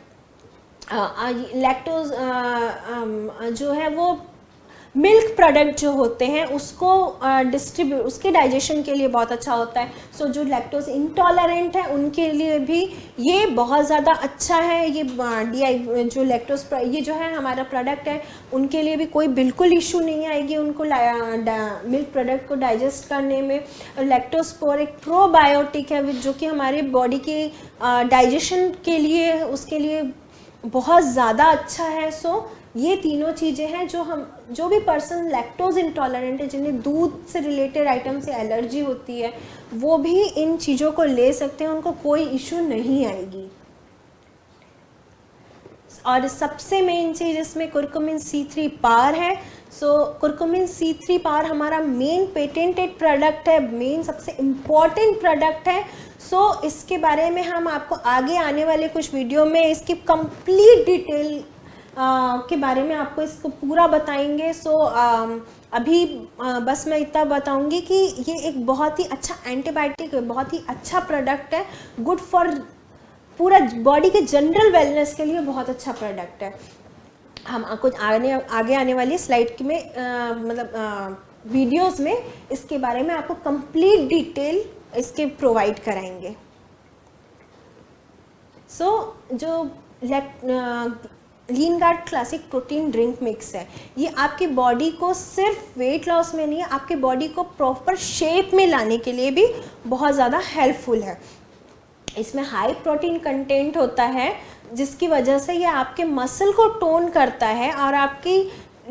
S1: लैक्टोज जो है वो मिल्क प्रोडक्ट जो होते हैं उसको डिस्ट्रीब्यूट, उसके डाइजेशन के लिए बहुत अच्छा होता है। सो जो लैक्टोज इंटॉलरेंट है उनके लिए भी ये बहुत ज़्यादा अच्छा है। ये जो लैक्टोज ये जो है हमारा प्रोडक्ट है, उनके लिए भी कोई बिल्कुल इशू नहीं आएगी उनको मिल्क प्रोडक्ट को डाइजेस्ट करने में। लैक्टोस्पोर एक प्रोबायोटिक है जो कि हमारे बॉडी के डाइजेशन के लिए, उसके लिए बहुत ज़्यादा अच्छा है। सो ये तीनों चीज़ें हैं जो भी पर्सन लैक्टोज इंटॉलरेंट है, जिन्हें दूध से रिलेटेड आइटम से एलर्जी होती है, वो भी इन चीज़ों को ले सकते हैं, उनको कोई इशू नहीं आएगी। और सबसे मेन चीज़ इसमें कुरकुमिन C3 पार है। सो कुरकुमिन C3 पार हमारा मेन पेटेंटेड प्रोडक्ट है, मेन सबसे इम्पॉर्टेंट प्रोडक्ट है। सो इसके बारे में हम आपको आगे आने वाले कुछ वीडियो में इसकी कंप्लीट डिटेल के बारे में आपको इसको पूरा बताएंगे। सो अभी बस मैं इतना बताऊंगी कि ये एक बहुत ही अच्छा एंटीबायोटिक है, बहुत ही अच्छा प्रोडक्ट है, गुड फॉर पूरा बॉडी के जनरल वेलनेस के लिए बहुत अच्छा प्रोडक्ट है। हम कुछ आगे आने वाली स्लाइड में वीडियोस में इसके बारे में आपको कंप्लीट डिटेल इसके प्रोवाइड कराएंगे। सो जो Lean Guard classic protein drink mix है, ये आपकी बॉडी को सिर्फ वेट लॉस में नहीं, आपके बॉडी को प्रॉपर शेप में लाने के लिए भी बहुत ज़्यादा हेल्पफुल है। इसमें हाई प्रोटीन कंटेंट होता है, जिसकी वजह से ये आपके मसल को टोन करता है और आपकी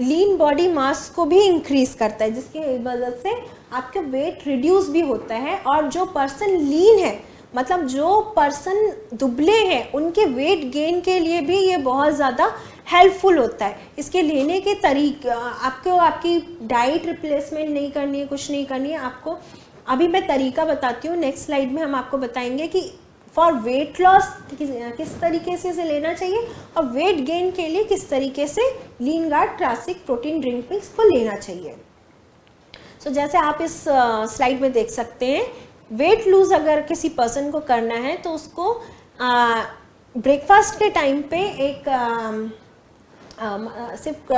S1: लीन बॉडी मास को भी इंक्रीज करता है, जिसकी वजह से आपका वेट रिड्यूस भी होता है। और जो पर्सन लीन है, मतलब जो पर्सन दुबले हैं, उनके वेट गेन के लिए भी ये बहुत ज़्यादा हेल्पफुल होता है। इसके लेने के तरीके, आपको आपकी डाइट रिप्लेसमेंट नहीं करनी है, कुछ नहीं करनी है आपको। अभी मैं तरीका बताती हूँ, नेक्स्ट स्लाइड में हम आपको बताएंगे कि फॉर वेट लॉस किस तरीके से इसे लेना चाहिए और वेट गेन के लिए किस तरीके से Lean Guard classic protein drink mix को लेना चाहिए। सो जैसे आप इस स्लाइड में देख सकते हैं, वेट लूज अगर किसी पर्सन को करना है तो उसको ब्रेकफास्ट के टाइम पे एक सिर्फ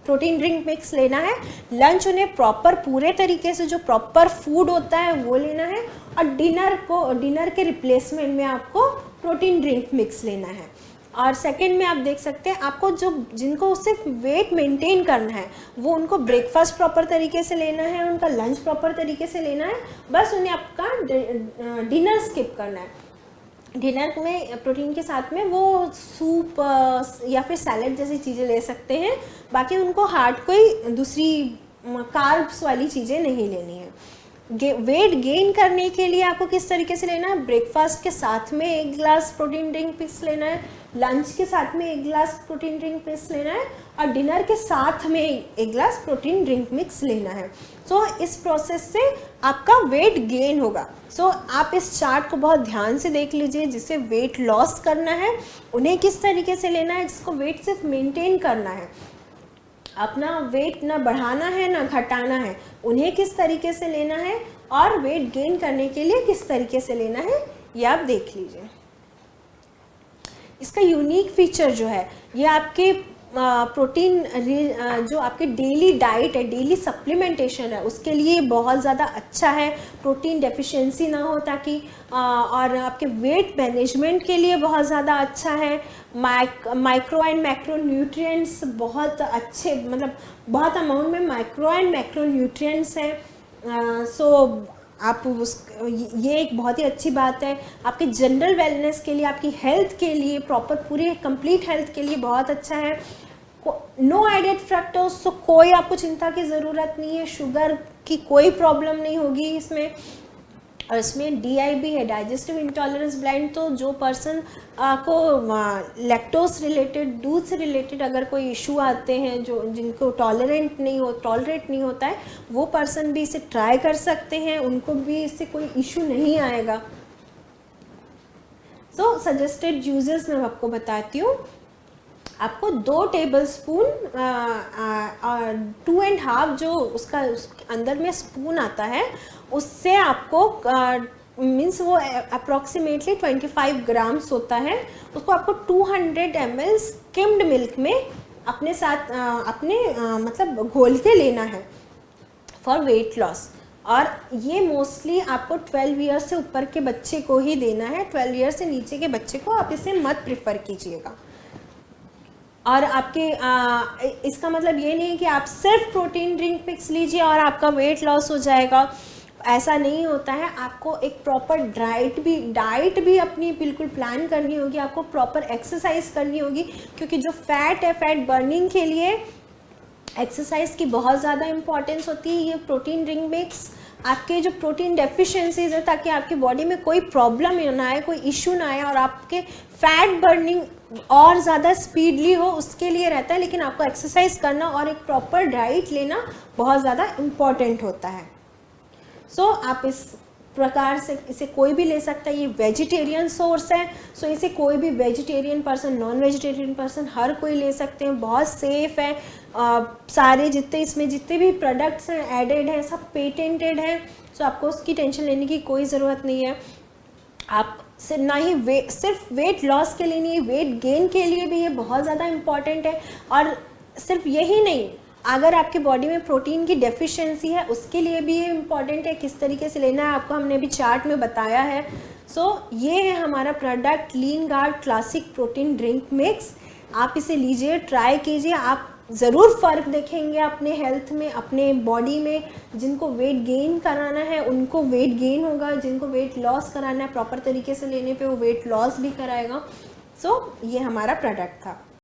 S1: प्रोटीन ड्रिंक मिक्स लेना है। लंच उन्हें प्रॉपर पूरे तरीके से जो प्रॉपर फूड होता है वो लेना है, और डिनर के रिप्लेसमेंट में आपको प्रोटीन ड्रिंक मिक्स लेना है। और सेकंड में आप देख सकते हैं, आपको जिनको सिर्फ वेट मेंटेन करना है वो उनको ब्रेकफास्ट प्रॉपर तरीके से लेना है, उनका लंच प्रॉपर तरीके से लेना है, बस उन्हें आपका डिनर स्किप करना है। डिनर में प्रोटीन के साथ में वो सूप या फिर सैलेड जैसी चीज़ें ले सकते हैं, बाकी उनको हार्ड कोई दूसरी कार्ब्स वाली चीज़ें नहीं लेनी है। वेट गेन करने के लिए आपको किस तरीके से लेना है, ब्रेकफास्ट के साथ में 1 गिलास प्रोटीन ड्रिंक मिक्स लेना है, लंच के साथ में 1 गिलास प्रोटीन ड्रिंक मिक्स लेना है, और डिनर के साथ में 1 गिलास प्रोटीन ड्रिंक मिक्स लेना है। सो इस प्रोसेस से आपका वेट गेन होगा। सो आप इस चार्ट को बहुत ध्यान से देख लीजिए। जिसे वेट लॉस करना है उन्हें किस तरीके से लेना है, जिसको वेट सिर्फ मेंटेन करना है, अपना वेट ना बढ़ाना है ना घटाना है, उन्हें किस तरीके से लेना है, और वेट गेन करने के लिए किस तरीके से लेना है, ये आप देख लीजिए। इसका यूनिक फीचर जो है, ये आपके प्रोटीन जो आपके डेली डाइट है, डेली सप्लीमेंटेशन है, उसके लिए बहुत ज़्यादा अच्छा है। प्रोटीन डेफिशिएंसी ना हो ताकि, और आपके वेट मैनेजमेंट के लिए बहुत ज़्यादा अच्छा है। माइक्रो एंड मैक्रो न्यूट्रिएंट्स बहुत अच्छे, मतलब बहुत अमाउंट में माइक्रो एंड मैक्रो न्यूट्रिएंट्स हैं। सो आप ये एक बहुत ही अच्छी बात है आपके जनरल वेलनेस के लिए, आपकी हेल्थ के लिए, प्रॉपर पूरी कंप्लीट हेल्थ के लिए बहुत अच्छा है। नो एडेड फ्रक्टोज, सो कोई आपको चिंता की ज़रूरत नहीं है, शुगर की कोई प्रॉब्लम नहीं होगी इसमें। और इसमें DIB है, डाइजेस्टिव इंटॉलरेंस ब्लेंड, तो जो पर्सन को लैक्टोज रिलेटेड, दूध से रिलेटेड अगर कोई इशू आते हैं, जो जिनको टॉलरेट नहीं होता है, वो पर्सन भी इसे ट्राई कर सकते हैं, उनको भी इससे कोई इशू नहीं आएगा। सो सजेस्टेड यूजेस मैं आपको बताती हूँ। आपको 2 टेबलस्पून और 2.5 जो उसका अंदर में स्पून आता है, उससे आपको मीन्स वो अप्रॉक्सीमेटली 25 ग्राम्स होता है, उसको आपको 200 ml स्किम्ड मिल्क में अपने साथ मतलब घोल के लेना है फॉर वेट लॉस। और ये मोस्टली आपको 12 ईयर्स से ऊपर के बच्चे को ही देना है, 12 ईयर्स से नीचे के बच्चे को आप इसे मत प्रिफर कीजिएगा। और आपके इसका मतलब ये नहीं है कि आप सिर्फ प्रोटीन ड्रिंक मिक्स लीजिए और आपका वेट लॉस हो जाएगा, ऐसा नहीं होता है। आपको एक प्रॉपर डाइट भी अपनी बिल्कुल प्लान करनी होगी, आपको प्रॉपर एक्सरसाइज करनी होगी, क्योंकि जो फैट है, फैट बर्निंग के लिए एक्सरसाइज की बहुत ज़्यादा इंपॉर्टेंस होती है। ये प्रोटीन ड्रिंक मिक्स आपके जो प्रोटीन डेफिशिएंसीज है, ताकि आपकी बॉडी में कोई प्रॉब्लम ना आए, कोई इशू ना आए, और आपके फैट बर्निंग और ज़्यादा स्पीडली हो, उसके लिए रहता है। लेकिन आपको एक्सरसाइज करना और एक प्रॉपर डाइट लेना बहुत ज़्यादा इम्पॉर्टेंट होता है। सो आप इस प्रकार से इसे कोई भी ले सकता है। ये वेजिटेरियन सोर्स है, सो इसे कोई भी vegetarian person, non vegetarian person, हर कोई ले सकते हैं। बहुत सेफ है। सारे इसमें जितने भी प्रोडक्ट्स हैं एडेड हैं, सब पेटेंटेड हैं, सो आपको उसकी टेंशन लेने की कोई ज़रूरत नहीं है। आप ना ही सिर्फ वेट लॉस के लिए नहीं, वेट गेन के लिए भी ये बहुत ज़्यादा इम्पॉर्टेंट है। और सिर्फ यही नहीं, अगर आपकी बॉडी में प्रोटीन की डेफिशिएंसी है, उसके लिए भी ये इम्पॉर्टेंट है। किस तरीके से लेना है आपको हमने अभी चार्ट में बताया है। सो ये है हमारा product, Lean Guard classic protein drink mix. आप इसे लीजिए, ट्राई कीजिए, आप ज़रूर फ़र्क देखेंगे अपने हेल्थ में, अपने बॉडी में। जिनको वेट गेन कराना है उनको वेट गेन होगा, जिनको वेट लॉस कराना है प्रॉपर तरीके से लेने पे वो वेट लॉस भी कराएगा। सो ये हमारा प्रोडक्ट था।